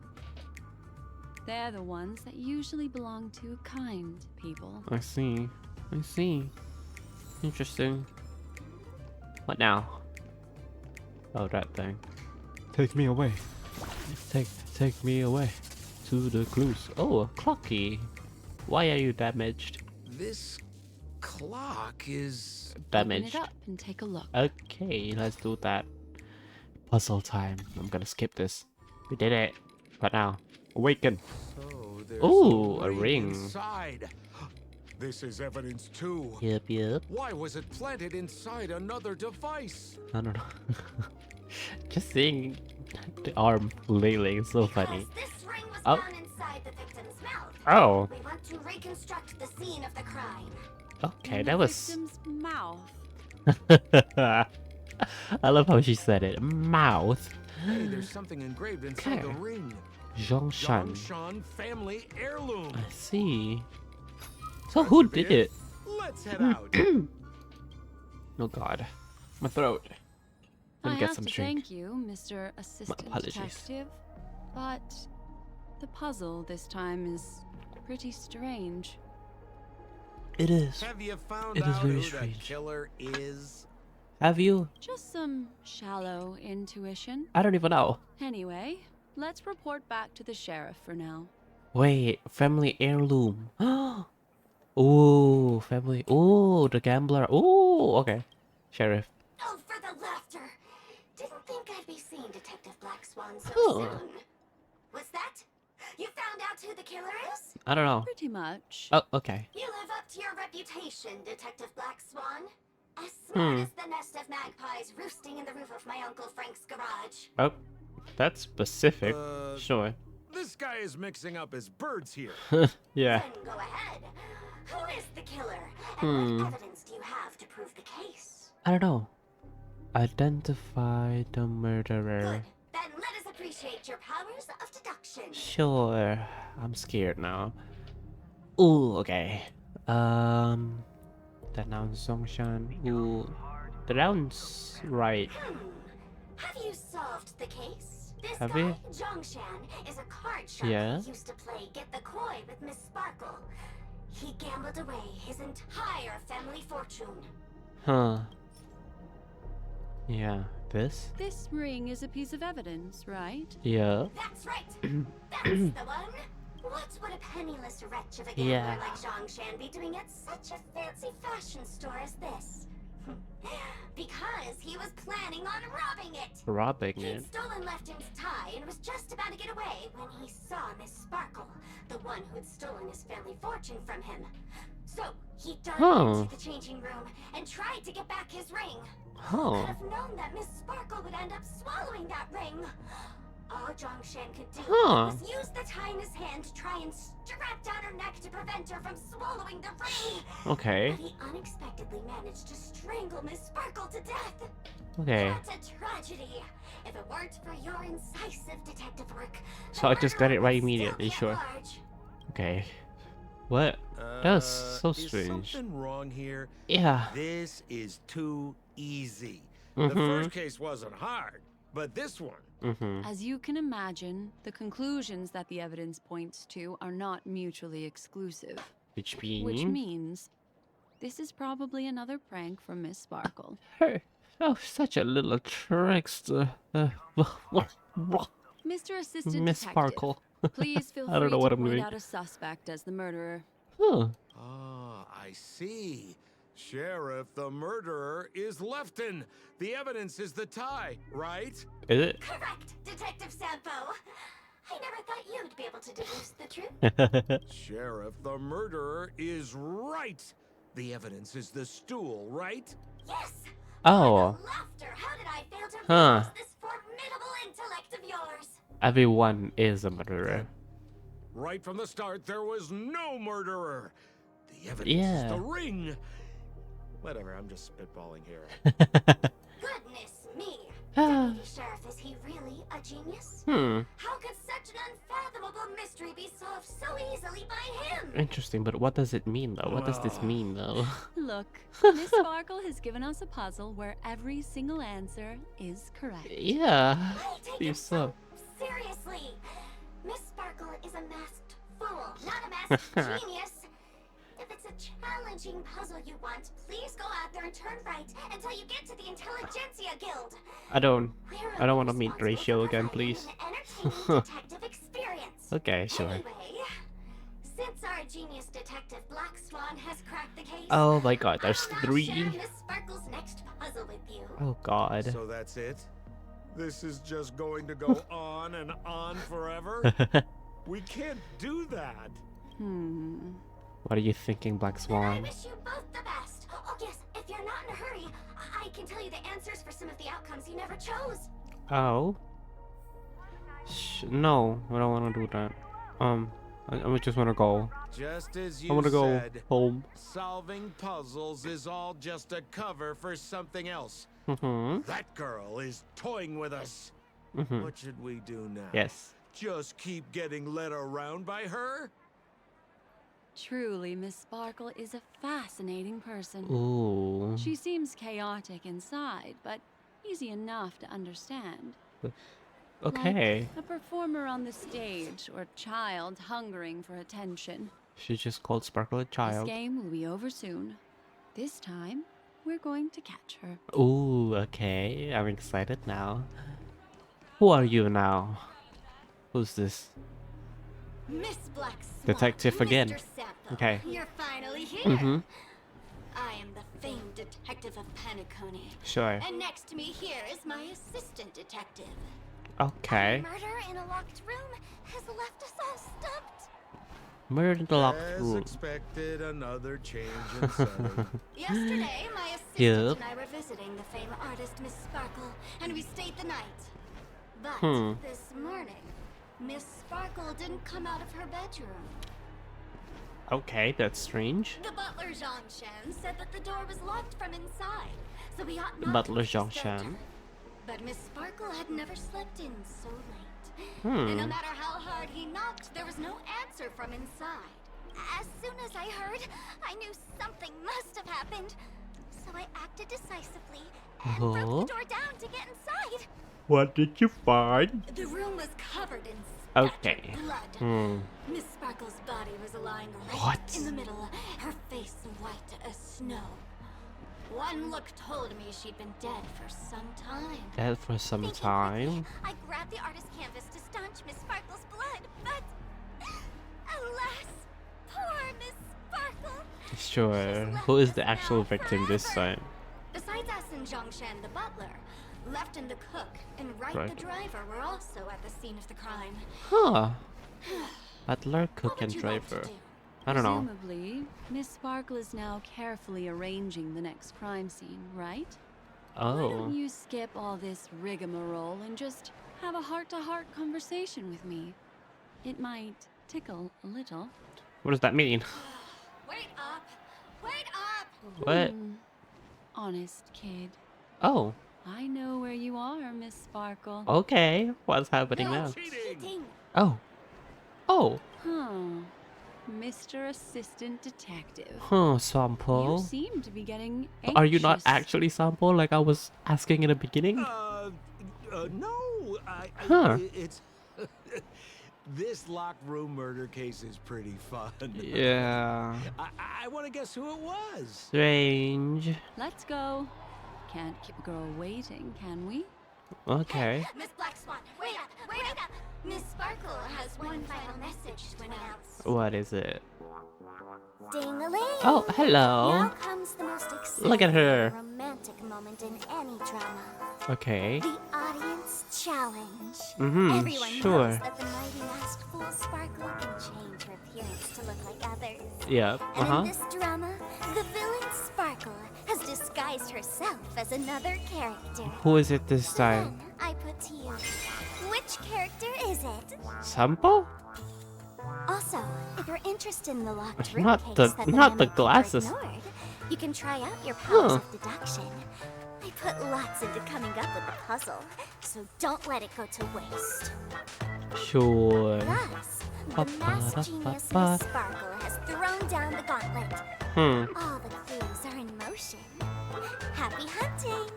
S3: They're the ones that usually belong to kind people.
S1: I see. I see. Interesting. What now? Oh, that thing. Take me away. Take me away to the clues. Oh, a clock key. Why are you damaged?
S5: This clock is
S1: Damaged.
S3: Open it up and take a look.
S1: Okay, let's do that. Puzzle time. I'm gonna skip this. We did it. What now? Awaken.
S5: so there's
S1: Ooh, a ring.
S5: inside. This is evidence too.
S1: Yep, yep.
S5: Why was it planted inside another device?
S1: I don't know. Just seeing the arm flailing is so funny.
S6: Because this ring was
S1: Oh.
S6: found inside the victim's mouth.
S1: Oh,
S6: We want to reconstruct the scene of the crime.
S1: okay,
S3: In
S1: that
S3: the
S1: was.
S3: victim's mouth.
S1: I love how she said it. Mouth.
S5: Hey, there's something engraved inside the
S1: Okay.
S5: ring.
S1: Zhongshan.
S5: Zhongshan family heirloom.
S1: I see. So who did it?
S5: Let's head out.
S1: Oh god. My throat. Let
S3: I
S1: me get
S3: have
S1: some
S3: to
S1: drink.
S3: thank you, Mr. Assistant
S1: apologies.
S3: Detective, but the puzzle this time is pretty strange.
S1: It is.
S5: Have you found
S1: It is
S5: out
S1: very
S5: who
S1: strange.
S5: the killer is?
S1: Have you?
S3: Just some shallow intuition.
S1: I don't even know.
S3: Anyway, let's report back to the sheriff for now.
S1: Wait, family heirloom. Ooh, family. Ooh, the gambler. Ooh, okay. Sheriff.
S6: Oh, for the laughter! Didn't think I'd be seeing Detective Black Swan so
S1: Huh.
S6: soon. Was that? You found out who the killer is?
S1: I don't know.
S3: Pretty much.
S1: Oh, okay.
S6: You live up to your reputation, Detective Black Swan. As smart as the nest of magpies roosting in the roof of my Uncle Frank's garage.
S1: Oh, that's specific. Sure.
S5: This guy is mixing up his birds here.
S1: Yeah.
S6: Then go ahead. Who is the killer? And what evidence do you have to prove the case?
S1: I don't know. Identify the murderer.
S6: Good. Then let us appreciate your powers of deduction.
S1: Sure. I'm scared now. Ooh, okay. That noun Zongshan. Ooh. The noun's right.
S6: Have you solved the case? This
S1: Have
S6: guy,
S1: we?
S6: Zhongshan, is a card shark
S1: Yeah?
S6: who used to play Get the Koi with Miss Sparkle. He gambled away his entire family fortune.
S1: Huh. Yeah. This?
S3: This ring is a piece of evidence, right?
S1: Yeah.
S6: That's right. That's the one. What would a penniless wretch of a gambler
S1: Yeah.
S6: like Zhongshan be doing at such a fancy fashion store as this? Because he was planning on robbing it.
S1: Robbing
S6: He'd
S1: it.
S6: stolen Lefton's tie and was just about to get away when he saw Miss Sparkle, the one who'd stolen his family fortune from him. So he darted into the changing room and tried to get back his ring. Who
S1: Huh.
S6: could have known that Miss Sparkle would end up swallowing that ring? All Zhongshan could do
S1: Huh.
S6: was use the tie in his hand to try and strap down her neck to prevent her from swallowing the ring.
S1: Okay.
S6: But he unexpectedly managed to strangle Miss Sparkle to death.
S1: Okay.
S6: What a tragedy. If it weren't for your incisive detective work,
S1: So I just got it right
S6: would still
S1: immediately,
S6: be at
S1: sure.
S6: large.
S1: Okay. What? That was so
S5: Is
S1: strange.
S5: something wrong here?
S1: Yeah.
S5: This is too easy.
S1: Mhm.
S5: The first case wasn't hard, but this one.
S3: As you can imagine, the conclusions that the evidence points to are not mutually exclusive.
S1: Which
S3: Which
S1: means
S3: means this is probably another prank from Miss Sparkle.
S1: her. Oh, such a little trickster.
S3: Mr. Assistant
S1: Miss
S3: Detective,
S1: Sparkle.
S3: please feel
S1: I don't
S3: free
S1: know
S3: to
S1: what I'm
S3: point
S1: doing.
S3: out a suspect as the murderer.
S1: Huh.
S5: Ah, I see. Sheriff, the murderer is Lefton. The evidence is the tie, right?
S1: Is it?
S6: Correct, Detective Sampo. I never thought you'd be able to deduce the truth.
S5: Sheriff, the murderer is right. The evidence is the stool, right?
S6: Yes.
S1: Oh.
S6: Laughter. How did I fail to
S1: Huh.
S6: realize this formidable intellect of yours?
S1: Everyone is a murderer.
S5: Right from the start, there was no murderer. The evidence is the ring. Whatever, I'm just spitballing here.
S6: Goodness me. Deputy Sheriff, is he really a genius? How could such an unfathomable mystery be solved so easily by him?
S1: Interesting, but what does it mean though? What does this mean though?
S3: Look, Miss Sparkle has given us a puzzle where every single answer is correct.
S1: Yeah.
S6: I take
S1: Seems
S6: it
S1: so.
S6: seriously. Miss Sparkle is a masked fool, not a masked genius. If it's a challenging puzzle you want, please go out there and turn right until you get to the Intelligentsia Guild.
S1: I don't want to meet
S6: Responsible
S1: Ratio
S6: for
S1: again,
S6: providing
S1: please.
S6: An entertaining detective experience.
S1: Okay, sure.
S6: Anyway, since our genius detective Black Swan has cracked the case,
S1: Oh my god, there's
S6: I will now
S1: 3.
S6: share Miss Sparkle's next puzzle with you.
S1: Oh god.
S5: So that's it? This is just going to go on and on forever? We can't do that.
S1: What are you thinking, Black
S6: I
S1: Swan?
S6: wish you both the best. Oh yes, if you're not in a hurry, I can tell you the answers for some of the outcomes you never chose.
S1: Oh. No, I don't want to do that. I just want to go.
S5: Just as
S1: I
S5: you
S1: want to go
S5: said,
S1: home.
S5: solving puzzles is all just a cover for something else. That girl is toying with us. What should we do now?
S1: Yes.
S5: Just keep getting led around by her?
S3: Truly, Miss Sparkle is a fascinating person.
S1: Ooh.
S3: She seems chaotic inside, but easy enough to understand.
S1: Okay.
S3: Like a performer on the stage or child hungering for attention.
S1: She just called Sparkle a child.
S3: This game will be over soon. This time, we're going to catch her.
S1: Ooh, okay. I'm excited now. Who are you now? Who's this?
S6: Miss Black Swan,
S1: Detective again.
S6: Mr. Sampo,
S1: Okay.
S6: you're finally here.
S1: Mm-hmm.
S6: I am the famed detective of Paniconi.
S1: Sure.
S6: And next to me here is my assistant detective.
S1: Okay.
S6: Murder in a locked room has left us all stumped.
S1: Murder in the locked
S5: As
S1: room.
S5: expected, another change in setting.
S6: Yesterday, my assistant
S1: Yep.
S6: and I were visiting the famed artist Miss Sparkle, and we stayed the night. But this morning, Miss Sparkle didn't come out of her bedroom.
S1: Okay, that's strange.
S6: The butler Zhongshan said that the door was locked from inside, so we ought
S1: The
S6: not
S1: butler
S6: to have disturbed
S1: Zhongshan.
S6: her. But Miss Sparkle had never slept in so late. And no matter how hard he knocked, there was no answer from inside. As soon as I heard, I knew something must have happened. So I acted decisively and broke the door down to get inside.
S1: What did you find?
S6: The room was covered in spattered
S1: Okay.
S6: blood. Miss Sparkle's body was lying right
S1: What?
S6: in the middle, her face white as snow. One look told me she'd been dead for some time.
S1: Dead for some
S6: Thinking
S1: time.
S6: quickly, I grabbed the artist's canvas to staunch Miss Sparkle's blood, but alas, poor Miss Sparkle.
S1: Sure. Who is the actual victim this time?
S6: Besides us and Zhongshan the butler, Lefton the cook, and Wright
S1: Right.
S6: the driver were also at the scene of the crime.
S1: Huh. Butler,
S6: What
S1: cook,
S6: would
S1: and
S6: you like to
S1: driver.
S6: do?
S1: I don't know.
S3: Presumably, Miss Sparkle is now carefully arranging the next crime scene, right? Why
S1: Oh.
S3: don't you skip all this rigmarole and just have a heart-to-heart conversation with me. It might tickle a little.
S1: What does that mean?
S7: Wait up! Wait up!
S1: What?
S3: Honest kid.
S1: Oh,
S3: I know where you are, Miss Sparkle.
S1: okay. What's happening
S5: No
S1: now?
S5: cheating!
S1: Oh. Oh.
S3: Huh. Mr. Assistant Detective.
S1: Huh,
S3: You
S1: Sampo.
S3: seem to be getting anxious.
S1: Are you not actually Sampo like I was asking in the beginning?
S5: No,
S1: Huh.
S5: it's... This locked room murder case is pretty fun.
S1: Yeah.
S5: I want to guess who it was.
S1: Strange.
S3: Let's go. Can't keep a girl waiting, can we?
S1: Okay.
S7: Miss Black Swan, wait up! Wait up! Miss Sparkle has one final message to announce.
S1: What is it?
S6: Ding-a-ling!
S1: Oh,
S6: Now
S1: hello.
S6: comes the most exciting
S1: Look at her.
S6: romantic moment in any drama.
S1: Okay.
S6: The audience challenge. Everyone
S1: sure.
S6: knows that the mighty masked fool Sparkle can change her appearance to look like others.
S1: Yep.
S6: And in this drama, the villain Sparkle has disguised herself as another character.
S1: Who is it this time?
S6: Then I put to you, which character is it?
S1: Sampo?
S6: Also, if you're interested in the locked room
S1: Not
S6: case
S1: the-
S6: that
S1: not the
S6: memokeeper
S1: glasses.
S6: ignored, you can try out your powers
S1: Huh.
S6: of deduction. I put lots into coming up with the puzzle, so don't let it go to waste.
S1: Sure.
S6: Plus, the masked genius Miss Sparkle has thrown down the gauntlet. All the clues are in motion. Happy hunting!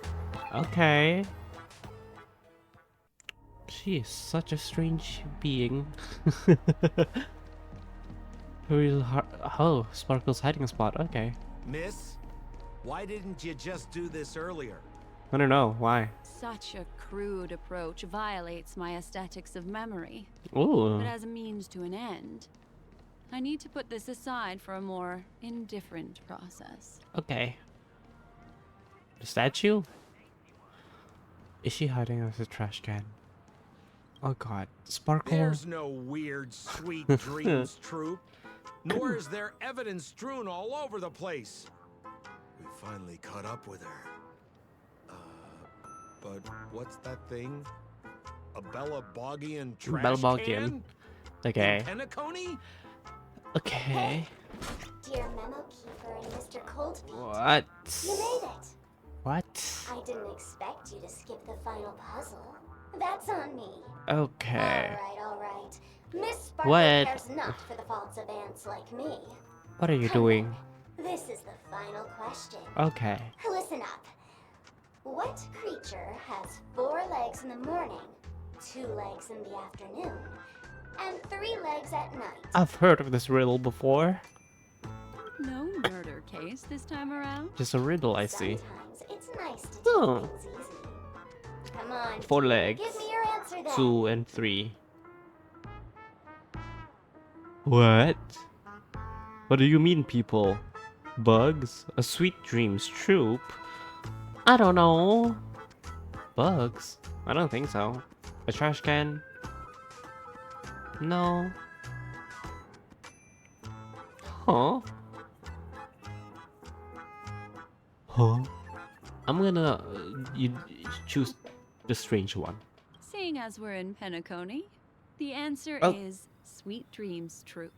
S1: Okay. She is such a strange being. Oh, Sparkle's hiding spot. Okay.
S5: Miss, why didn't you just do this earlier?
S1: I don't know. Why?
S3: Such a crude approach violates my aesthetics of memory.
S1: Ooh.
S3: But as a means to an end, I need to put this aside for a more indifferent process.
S1: Okay. The statue? Is she hiding as a trash can? Oh god. Sparkle?
S5: There's no weird, sweet dreams troop. Nor is there evidence strewn all over the place. We finally caught up with her. But what's that thing? A Bella Boggian trash
S1: Bellbogian.
S5: can?
S1: Okay.
S5: Penacony?
S1: Okay.
S6: Dear Memokeeper and Mr. Coldfeet,
S1: What?
S6: you made it!
S1: What?
S6: I didn't expect you to skip the final puzzle. That's on me.
S1: Okay.
S6: Alright. Miss Sparkle
S1: What?
S6: cares not for the faults of ants like me.
S1: What are you doing?
S6: This is the final question.
S1: Okay.
S6: Listen up. What creature has 4 legs in the morning, 2 legs in the afternoon, and 3 legs at night?
S1: I've heard of this riddle before.
S3: No murder case this time around.
S1: Just a riddle, I see.
S6: Sometimes it's nice to take
S1: Oh.
S6: things easy. Come on.
S1: 4 legs.
S6: Give me your answer then.
S1: 2 and 3. What? What do you mean, people? Bugs? A sweet dreams troop? I don't know. Bugs? I don't think so. A trash can? No. Huh? Huh? I'm gonna you choose the strange one.
S3: Seeing as we're in Penacony, the answer
S1: Oh.
S3: is Sweet Dreams Troop,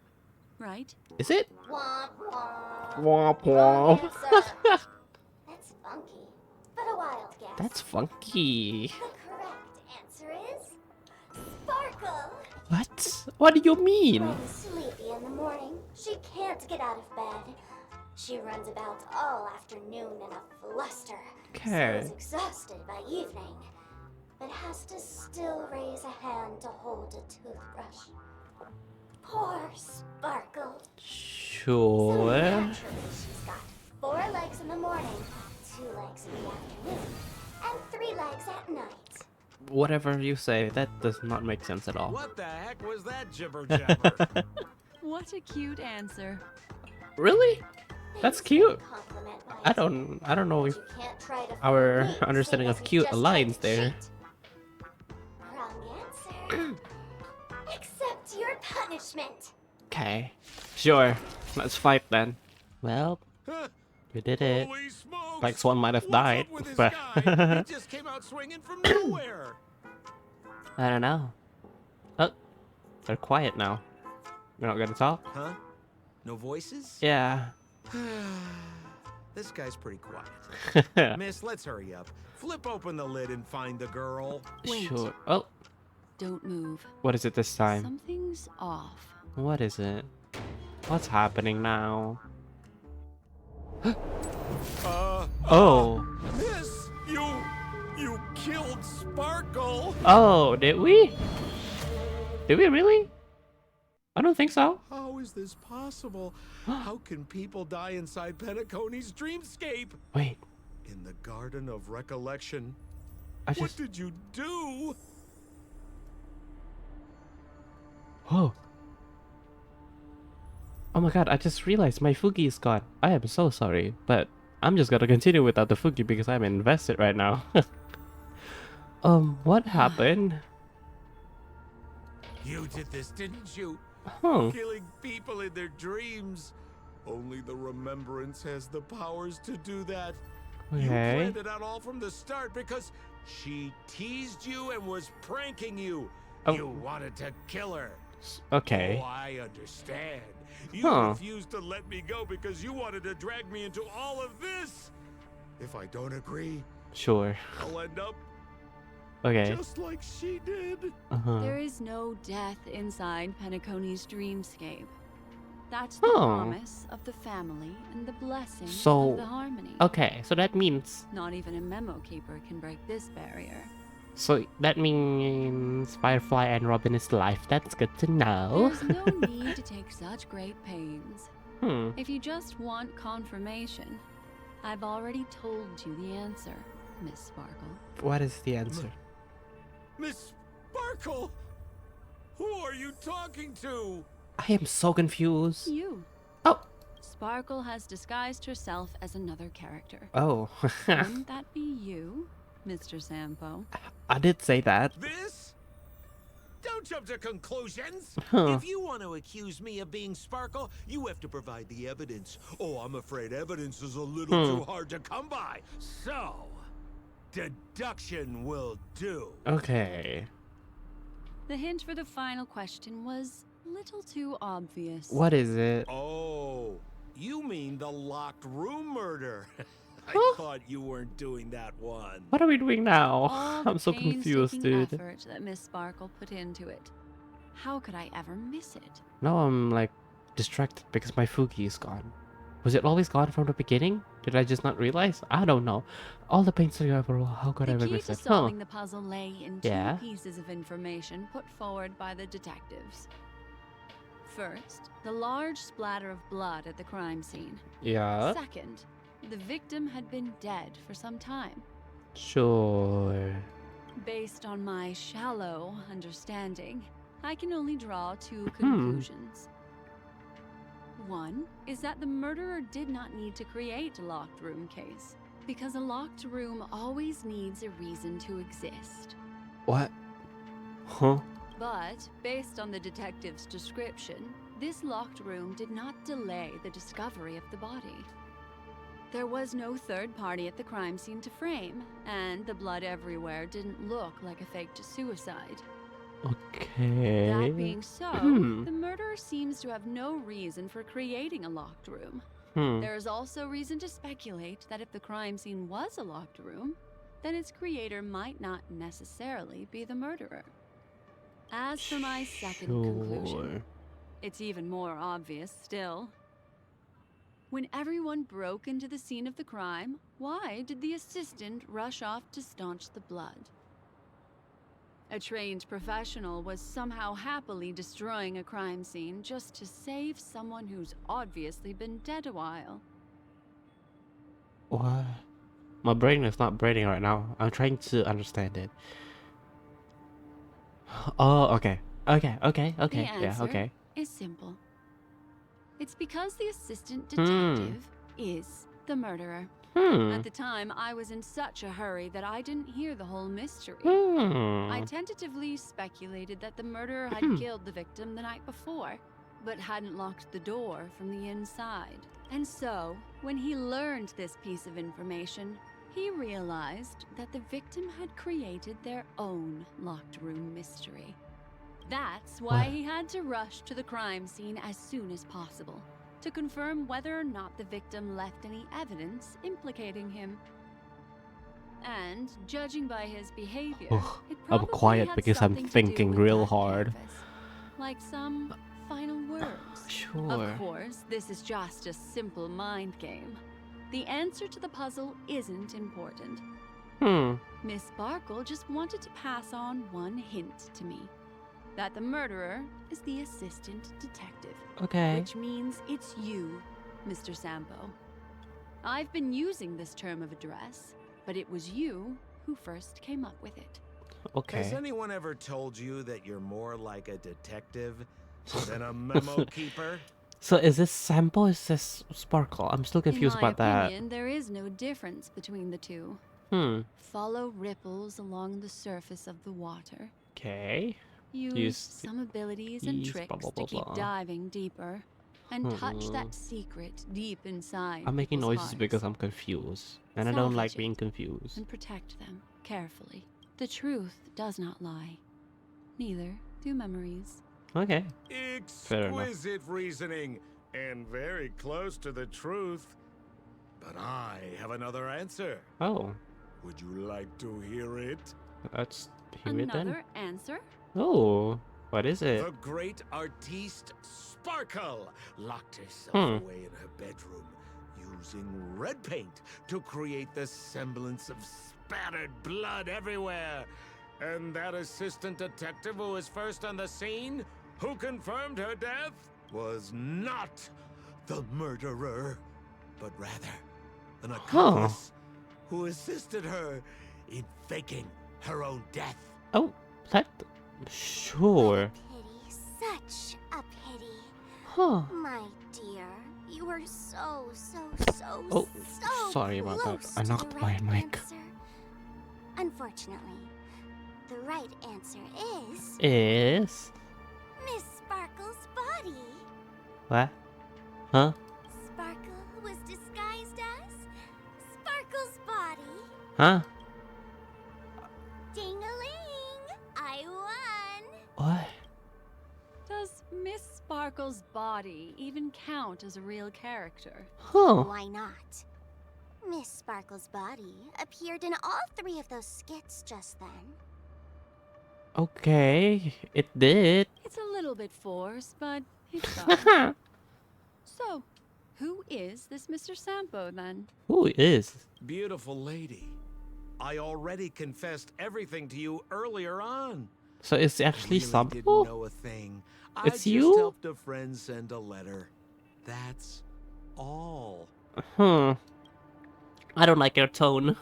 S3: right?
S1: Is it?
S6: Womp womp.
S1: Womp
S6: Wrong
S1: womp.
S6: answer. That's funky, but a wild guess.
S1: That's funky.
S6: The correct answer is Sparkle.
S1: What? What do you mean?
S6: When sleepy in the morning, she can't get out of bed. She runs about all afternoon in a fluster.
S1: Okay.
S6: So is exhausted by evening, but has to still raise a hand to hold a toothbrush. Poor Sparkle. So
S1: Sure.
S6: naturally, she's got 4 legs in the morning, 2 legs in the afternoon, and 3 legs at night.
S1: Whatever you say, that does not make sense at all.
S5: What the heck was that jibber jabber?
S3: What a cute answer.
S1: Really? That's cute.
S6: Compliment my
S1: I don't know if
S6: You can't try to
S1: our
S6: fool me,
S1: understanding
S6: seeing
S1: of
S6: as you
S1: cute
S6: just
S1: aligns
S6: liked
S1: there.
S6: shit. Wrong answer. Accept your punishment.
S1: Okay. Sure. Let's fight then. Well, we did it.
S5: Holy smokes!
S1: Black Swan might have
S5: What's
S1: died,
S5: up with this
S1: but-
S5: guy? He just came out swinging from nowhere.
S1: I don't know. Oh, they're quiet now. You're not gonna talk?
S5: Huh? No voices?
S1: Yeah.
S5: This guy's pretty quiet. Miss, let's hurry up. Flip open the lid and find the girl.
S3: Wait.
S1: Sure. Oh,
S3: Don't move.
S1: what is it this time?
S3: Something's off.
S1: What is it? What's happening now? Oh.
S5: Miss, you killed Sparkle.
S1: Oh, did we? Did we really? I don't think so.
S5: How is this possible? How can people die inside Penacony's dreamscape?
S1: Wait,
S5: In the Garden of Recollection.
S1: I
S5: What
S1: just...
S5: did you do?
S1: Whoa. Oh my god, I just realized my Fugi is gone. I am so sorry, but I'm just gonna continue without the Fugi because I'm invested right now. What happened?
S5: You did this, didn't you?
S1: Huh.
S5: Killing people in their dreams. Only the Remembrance has the powers to do that. You
S1: Okay.
S5: planned it out all from the start because she teased you and was pranking you.
S1: Oh.
S5: You wanted to kill her.
S1: Okay.
S5: Oh, I understand. You
S1: Huh.
S5: refused to let me go because you wanted to drag me into all of this. If I don't agree,
S1: Sure.
S5: I'll end up
S1: Okay.
S5: just like she did.
S3: There is no death inside Penacony's dreamscape. That's the
S1: Oh.
S3: promise of the family and the blessing
S1: So-
S3: of the harmony.
S1: Okay, so that means...
S3: Not even a memokeeper can break this barrier.
S1: So that means Firefly and Robin is alive. That's good to know.
S3: There's no need to take such great pains.
S1: Hmm.
S3: If you just want confirmation, I've already told you the answer, Miss Sparkle.
S1: What is the answer?
S5: Miss Sparkle! Who are you talking to?
S1: I am so confused.
S3: You.
S1: Oh.
S3: Sparkle has disguised herself as another character.
S1: Oh.
S3: Wouldn't that be you, Mr. Sampo?
S1: I did say that.
S5: This? Don't jump to conclusions.
S1: Huh.
S5: If you want to accuse me of being Sparkle, you have to provide the evidence. Oh, I'm afraid evidence is a little too hard to come by. So, deduction will do.
S1: Okay.
S3: The hint for the final question was a little too obvious.
S1: What is it?
S5: Oh, you mean the locked room murder? I
S1: Huh?
S5: thought you weren't doing that one.
S1: What are we doing now?
S3: All the
S1: I'm so confused,
S3: painstaking
S1: dude.
S3: effort that Miss Sparkle put into it. How could I ever miss it?
S1: Now I'm like distracted because my Fugi is gone. Was it always gone from the beginning? Did I just not realize? I don't know. All the painstaking effort, how could I
S3: The
S1: ever
S3: key
S1: miss
S3: to
S1: it? Huh.
S3: solving the puzzle lay in two
S1: Yeah.
S3: pieces of information put forward by the detectives. First, the large splatter of blood at the crime scene.
S1: Yeah.
S3: Second, the victim had been dead for some time.
S1: Sure.
S3: Based on my shallow understanding, I can only draw two conclusions. One is that the murderer did not need to create a locked room case, because a locked room always needs a reason to exist.
S1: What? Huh?
S3: But, based on the detective's description, this locked room did not delay the discovery of the body. There was no third party at the crime scene to frame, and the blood everywhere didn't look like a faked suicide.
S1: Okay.
S3: That being so,
S1: Hmm.
S3: the murderer seems to have no reason for creating a locked room.
S1: Hmm.
S3: There is also reason to speculate that if the crime scene was a locked room, then its creator might not necessarily be the murderer. As for my second conclusion, it's even more obvious still. When everyone broke into the scene of the crime, why did the assistant rush off to staunch the blood? A trained professional was somehow happily destroying a crime scene just to save someone who's obviously been dead a while.
S1: What? My brain is not braining right now. I'm trying to understand it. Oh, okay. Okay.
S3: The
S1: Yeah,
S3: answer
S1: okay.
S3: is simple. It's because the assistant detective is the murderer. At the time, I was in such a hurry that I didn't hear the whole mystery. I tentatively speculated that the murderer had killed the victim the night before, but hadn't locked the door from the inside. And so, when he learned this piece of information, He realized that the victim had created their own locked room mystery. That's why he had to rush to the crime scene as soon as possible, to confirm whether or not the victim left any evidence implicating him. And judging by his behavior, it
S1: I'm
S3: probably
S1: quiet
S3: had
S1: because I'm
S3: something to do
S1: thinking
S3: with
S1: real
S3: that
S1: hard.
S3: canvas, like some final words.
S1: Sure.
S3: Of course, this is just a simple mind game. The answer to the puzzle isn't important. Miss Sparkle just wanted to pass on one hint to me. That the murderer is the assistant detective.
S1: Okay.
S3: Which means it's you, Mr. Sampo. I've been using this term of address, but it was you who first came up with it.
S5: Has
S1: Okay.
S5: anyone ever told you that you're more like a detective than a memo keeper?
S1: So is this Sampo or is this Sparkle? I'm still confused
S3: In my
S1: about that.
S3: opinion, there is no difference between the two. Follow ripples along the surface of the water.
S1: Okay.
S3: Use some abilities and
S1: use
S3: tricks
S1: blah, blah,
S3: to
S1: blah,
S3: keep
S1: blah.
S3: diving deeper. And touch that secret deep inside.
S1: I'm making
S3: people's
S1: noises
S3: hearts.
S1: because I'm confused. And I don't like
S3: Salvage
S1: being
S3: it
S1: confused.
S3: and protect them carefully. The truth does not lie. Neither do memories.
S1: Okay. Fair enough.
S5: Exquisite reasoning and very close to the truth. But I have another answer.
S1: Oh.
S5: Would you like to hear it?
S1: Let's hear it then.
S3: Another answer?
S1: Oh. What is it?
S5: The great artiste Sparkle locked herself away in her bedroom using red paint to create the semblance of spattered blood everywhere. And that assistant detective who was first on the scene, who confirmed her death, was not the murderer, but rather an accomplice who assisted her in faking her own death.
S1: Oh, that... Sure.
S6: Pity, such a pity.
S1: Huh.
S6: My dear, you were so
S1: Oh, sorry about that.
S6: close
S1: I
S6: to
S1: knocked
S6: the
S1: my
S6: right
S1: mic.
S6: answer. Unfortunately, the right answer is
S1: Is...
S6: Miss Sparkle's body.
S1: What? Huh?
S6: Sparkle was disguised as Sparkle's body.
S1: Huh?
S6: Ding-a-ling! I won!
S1: What?
S3: Does Miss Sparkle's body even count as a real character?
S1: Huh.
S6: Why not? Miss Sparkle's body appeared in all 3 of those skits just then.
S1: Okay. It did.
S3: It's a little bit forced, but it's fine. So, who is this Mr. Sampo then?
S1: Who is?
S5: Beautiful lady, I already confessed everything to you earlier on.
S1: So it's actually
S5: I really
S1: Sampo?
S5: didn't know a thing. I
S1: It's
S5: just
S1: you?
S5: helped a friend send a letter. That's all.
S1: I don't like your tone.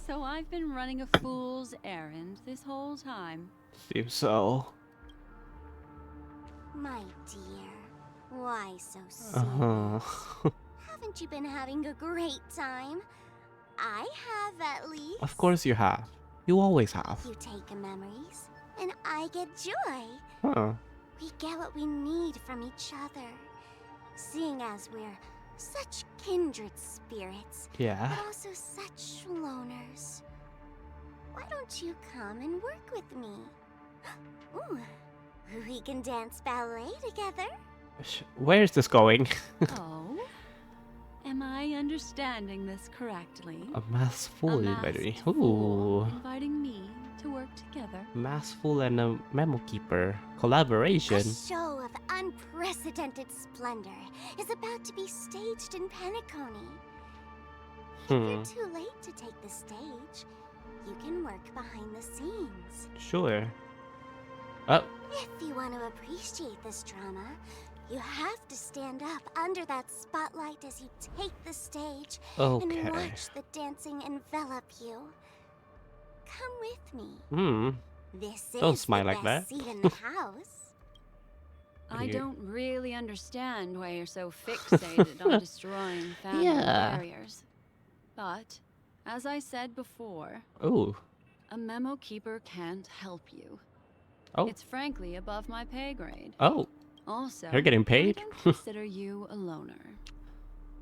S3: So I've been running a fool's errand this whole time.
S1: Seems so.
S6: My dear, why so serious? Haven't you been having a great time? I have, at least.
S1: Of course you have. You always have.
S6: You take memories, and I get joy.
S1: Huh.
S6: We get what we need from each other. Seeing as we're such kindred spirits,
S1: Yeah.
S6: but also such loners. Why don't you come and work with me? Ooh, we can dance ballet together.
S1: Where is this going?
S3: Oh? Am I understanding this correctly?
S1: A mask full invited.
S3: Ooh.
S1: Ooh.
S3: Inviting me to work together.
S1: Mask full and a memokeeper
S6: A
S1: collaboration.
S6: show of unprecedented splendor is about to be staged in Penacony. If you're too late to take the stage, you can work behind the scenes.
S1: Sure. Oh.
S6: If you want to appreciate this drama, you have to stand up under that spotlight as you take the stage
S1: Okay.
S6: and watch the dancing envelop you. Come with me. This
S1: Don't
S6: is
S1: smile
S6: the
S1: like
S6: best
S1: that.
S6: seat in the house.
S3: I
S1: You-
S3: don't really understand why you're so fixated on destroying family
S1: Yeah.
S3: barriers. But, as I said before,
S1: Oh.
S3: a memo keeper can't help you.
S1: Oh.
S3: It's frankly above my pay grade.
S1: Oh.
S3: Also,
S1: You're getting paid?
S3: I don't consider you a loner.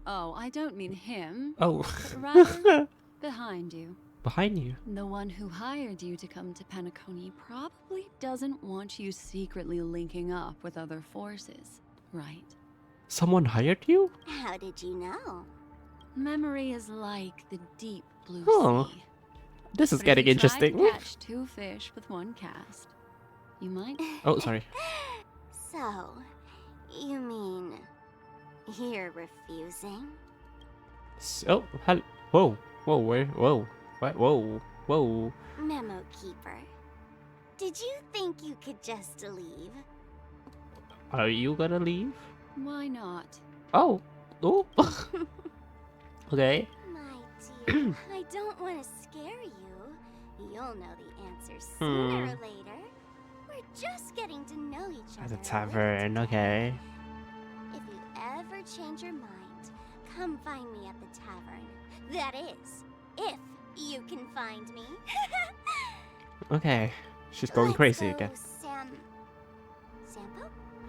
S3: Oh, I don't mean him,
S1: Oh.
S3: but rather Behind you.
S1: Behind you.
S3: The one who hired you to come to Penacony probably doesn't want you secretly linking up with other forces, right?
S1: Someone hired you?
S6: How did you know?
S3: Memory is like the deep blue
S1: Huh.
S3: sea.
S1: This is
S3: But
S1: getting
S3: if you tried
S1: interesting.
S3: to catch 2 fish with 1 cast, you might.
S1: Oh, sorry.
S6: So, you mean you're refusing?
S1: Oh, whoa, whoa, where, whoa, what, whoa, whoa.
S6: Memo Keeper, did you think you could just leave?
S1: Are you gonna leave?
S3: Why not?
S1: Oh, oh. Okay.
S6: My dear, I don't want to scare you. You'll know the answer sooner or later. We're just getting to know each
S1: At
S6: other.
S1: the
S6: a
S1: tavern,
S6: little
S1: okay.
S6: today. If you ever change your mind, come find me at the tavern. That is, if you can find me.
S1: Okay. She's going
S6: Let's
S1: crazy
S6: go,
S1: again.
S6: Sampo?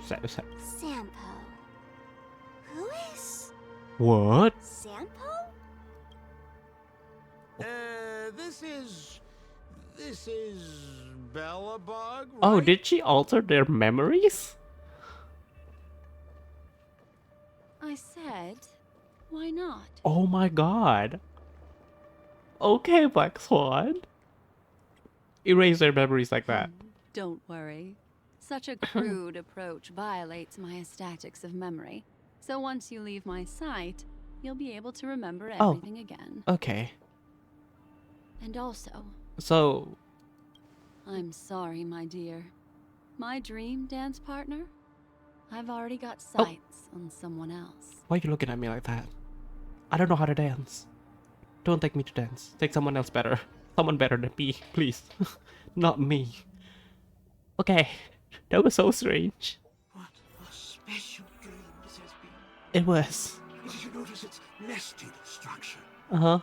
S1: Sa-
S6: Sampo. Who is
S1: What?
S6: Sampo?
S5: This is Bellabug, right?
S1: Oh, did she alter their memories?
S3: I said, why not?
S1: Oh my god. Okay, Black Swan. Erase their memories like that.
S3: Don't worry. Such a crude approach violates my statics of memory. So once you leave my sight, you'll be able to remember
S1: Oh.
S3: everything again.
S1: Okay.
S3: And also,
S1: So,
S3: I'm sorry, my dear. My dream dance partner? I've already got sights on someone else.
S1: why are you looking at me like that? I don't know how to dance. Don't take me to dance. Take someone else better. Someone better than me, please. Not me. Okay. That was so strange.
S2: What a special dream this has been.
S1: It was.
S2: Did you notice its nested structure?
S1: Uh-huh.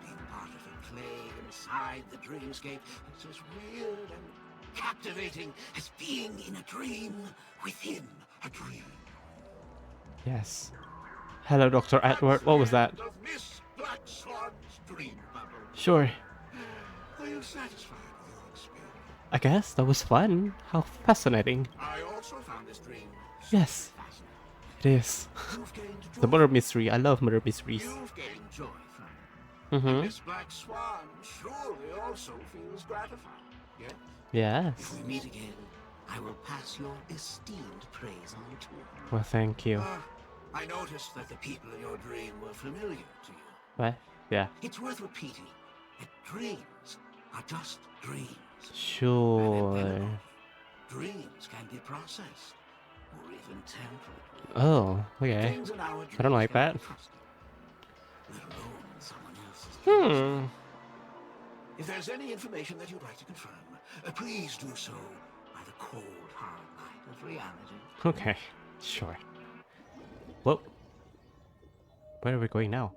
S2: Being part of a play inside the dreamscape is as weird and captivating as being in a dream within a dream.
S1: Yes. Hello, Dr. Edward. What was that?
S2: Of Miss Black Swan's dream bubble.
S1: Sure.
S2: Are you satisfied with your experience?
S1: I guess that was fun. How fascinating.
S2: I also found this dream
S1: Yes,
S2: fascinating.
S1: it is.
S2: You've gained joy.
S1: The murder mystery. I love murder mysteries.
S2: You've gained joy from it. And
S1: Mm-hmm.
S2: Miss Black Swan surely also feels gratified. Yes?
S1: Yes.
S2: If we meet again, I will pass your esteemed praise on to her.
S1: Well, thank you.
S2: I noticed that the people in your dream were familiar to you.
S1: What? Yeah.
S2: It's worth repeating that dreams are just dreams.
S1: Sure.
S2: Dreams can be processed or even tempered.
S1: Oh, okay.
S2: Things in our
S1: I don't like
S2: dreams
S1: that.
S2: can't be trusted, let alone in someone else's
S1: Hmm.
S2: dreams. If there's any information that you'd like to confirm, please do so by the cold, hard light of reality.
S1: Okay. Sure. Whoa. Where are we going now?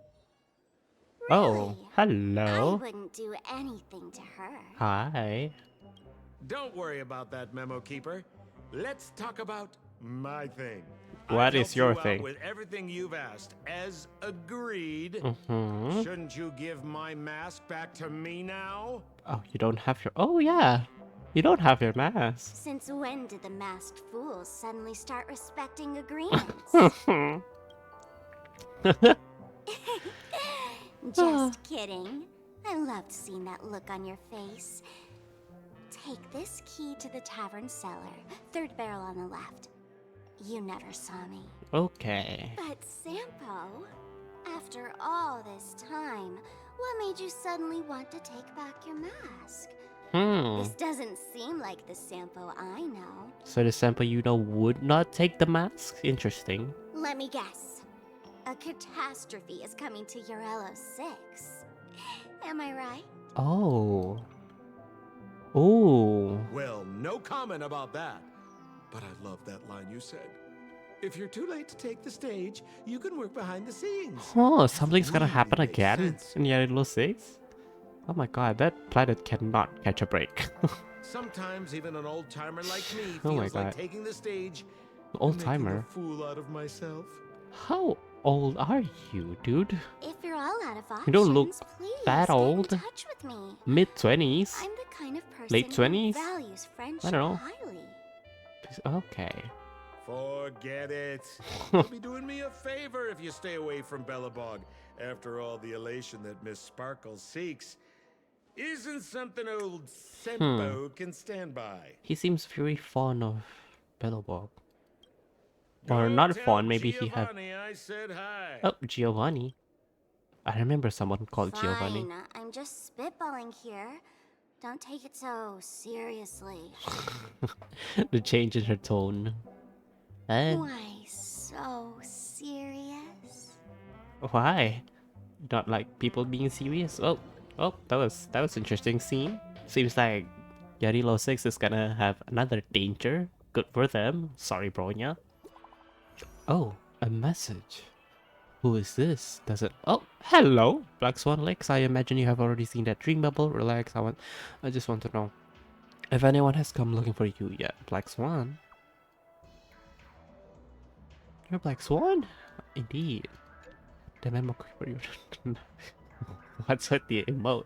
S1: Oh,
S6: I
S1: hello.
S6: wouldn't do anything to her.
S1: Hi.
S5: Don't worry about that, Memo Keeper. Let's talk about my thing.
S1: What
S5: I've
S1: is
S5: helped
S1: your
S5: you out
S1: thing?
S5: with everything you've asked, as agreed.
S1: Mm-hmm.
S5: Shouldn't you give my mask back to me now?
S1: Oh, you don't have your... Oh, yeah. You don't have your mask.
S6: Since when did the masked fools suddenly start respecting agreements? Just kidding. I loved seeing that look on your face. Take this key to the tavern cellar, third barrel on the left. You never saw me.
S1: Okay.
S6: But Sampo, after all this time, what made you suddenly want to take back your mask? This doesn't seem like the Sampo I know.
S1: So the sample you know would not take the mask? Interesting.
S6: Let me guess. A catastrophe is coming to Urello 6. Am I right?
S1: Oh. Oh.
S5: Well, no comment about that. But I love that line you said. If you're too late to take the stage, you can work behind the scenes.
S1: Oh, something's gonna
S5: Really
S1: happen
S5: makes
S1: again
S5: sense.
S1: in Yellow 6? Oh my god, that planet cannot catch a break.
S5: Sometimes even an old-timer like me
S1: Oh my
S5: feels like
S1: God.
S5: taking the stage.
S1: Old
S5: and making
S1: timer.
S5: a fool out of myself.
S1: How old are you, dude?
S6: If you're all out of options,
S1: You don't look
S6: please
S1: that old.
S6: get in touch with me.
S1: Mid-20s?
S6: I'm the kind of person
S1: Late 20s?
S6: who values friendship
S1: I don't know.
S6: highly.
S1: Okay.
S5: Forget it. You'll be doing me a favor if you stay away from Bellabog. After all, the elation that Miss Sparkle seeks isn't something old Sampo can stand by.
S1: He seems very fond of Bellabog. Or
S5: Go
S1: not
S5: tell
S1: fond, maybe he had...
S5: Giovanni I said hi.
S1: Oh, Giovanni. I remember someone called Giovanni.
S6: Fine, I'm just spitballing here. Don't take it so seriously.
S1: The change in her tone. And
S6: Why so serious?
S1: why? Not like people being serious? Oh, that was interesting scene. Seems like Yarilo 6 is gonna have another danger. Good for them. Sorry, Bronya. Oh, a message. Who is this? Does it... Oh, hello, Black Swan Lix. I imagine you have already seen that dream bubble. Relax, I just want to know if anyone has come looking for you yet. Black Swan? You're Black Swan? Indeed. The memokeeper. What's with the emote?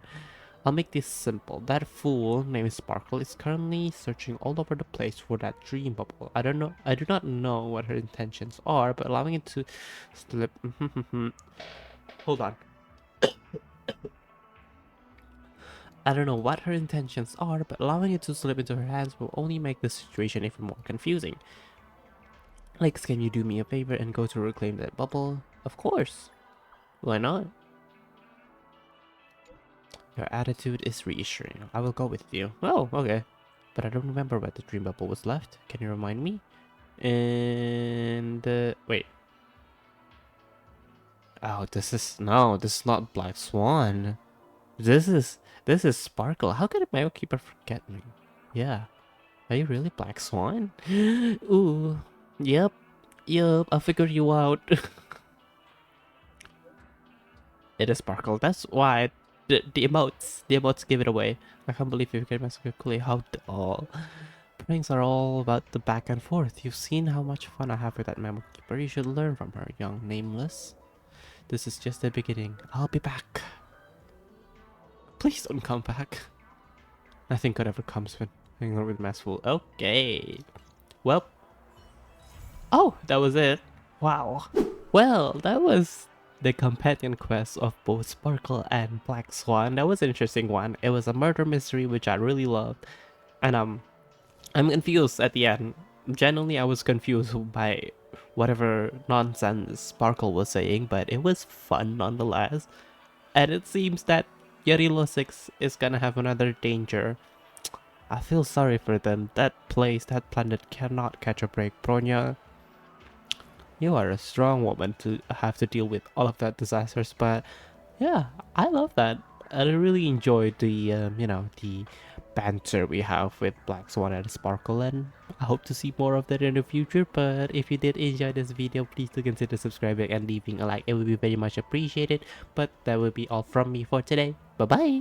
S1: I'll make this simple. That fool named Sparkle is currently searching all over the place for that dream bubble. I do not know what her intentions are, but allowing it to slip... Hold on. I don't know what her intentions are, but allowing it to slip into her hands will only make the situation even more confusing. Like, can you do me a favor and go to reclaim that bubble? Of course. Why not? Your attitude is reassuring. I will go with you. Oh, okay. But I don't remember where the dream bubble was left. Can you remind me? And... wait. Oh, this is not Black Swan. This is Sparkle. How could a memokeeper forget me? Yeah. Are you really Black Swan? Ooh. Yep. I'll figure you out. It is Sparkle. That's why the emotes give it away. I can't believe you can so quickly. How dull. Pranks are all about the back and forth. You've seen how much fun I have with that memokeeper. You should learn from her, young nameless. This is just the beginning. I'll be back. Please don't come back. Nothing good ever comes when hanging out with Massful. Okay. Well. Oh, that was it. Wow. Well, that was the companion quest of both Sparkle and Black Swan. That was an interesting one. It was a murder mystery, which I really loved. And I'm confused at the end. Genuinely, I was confused by whatever nonsense Sparkle was saying, but it was fun nonetheless. And it seems that Yarilo 6 is gonna have another danger. I feel sorry for them. That planet cannot catch a break. Bronya, you are a strong woman to have to deal with all of that disasters, but yeah, I love that. I really enjoyed the, the banter we have with Black Swan and Sparkle, and I hope to see more of that in the future. But if you did enjoy this video, please do consider subscribing and leaving a like. It would be very much appreciated. But that will be all from me for today. Bye bye!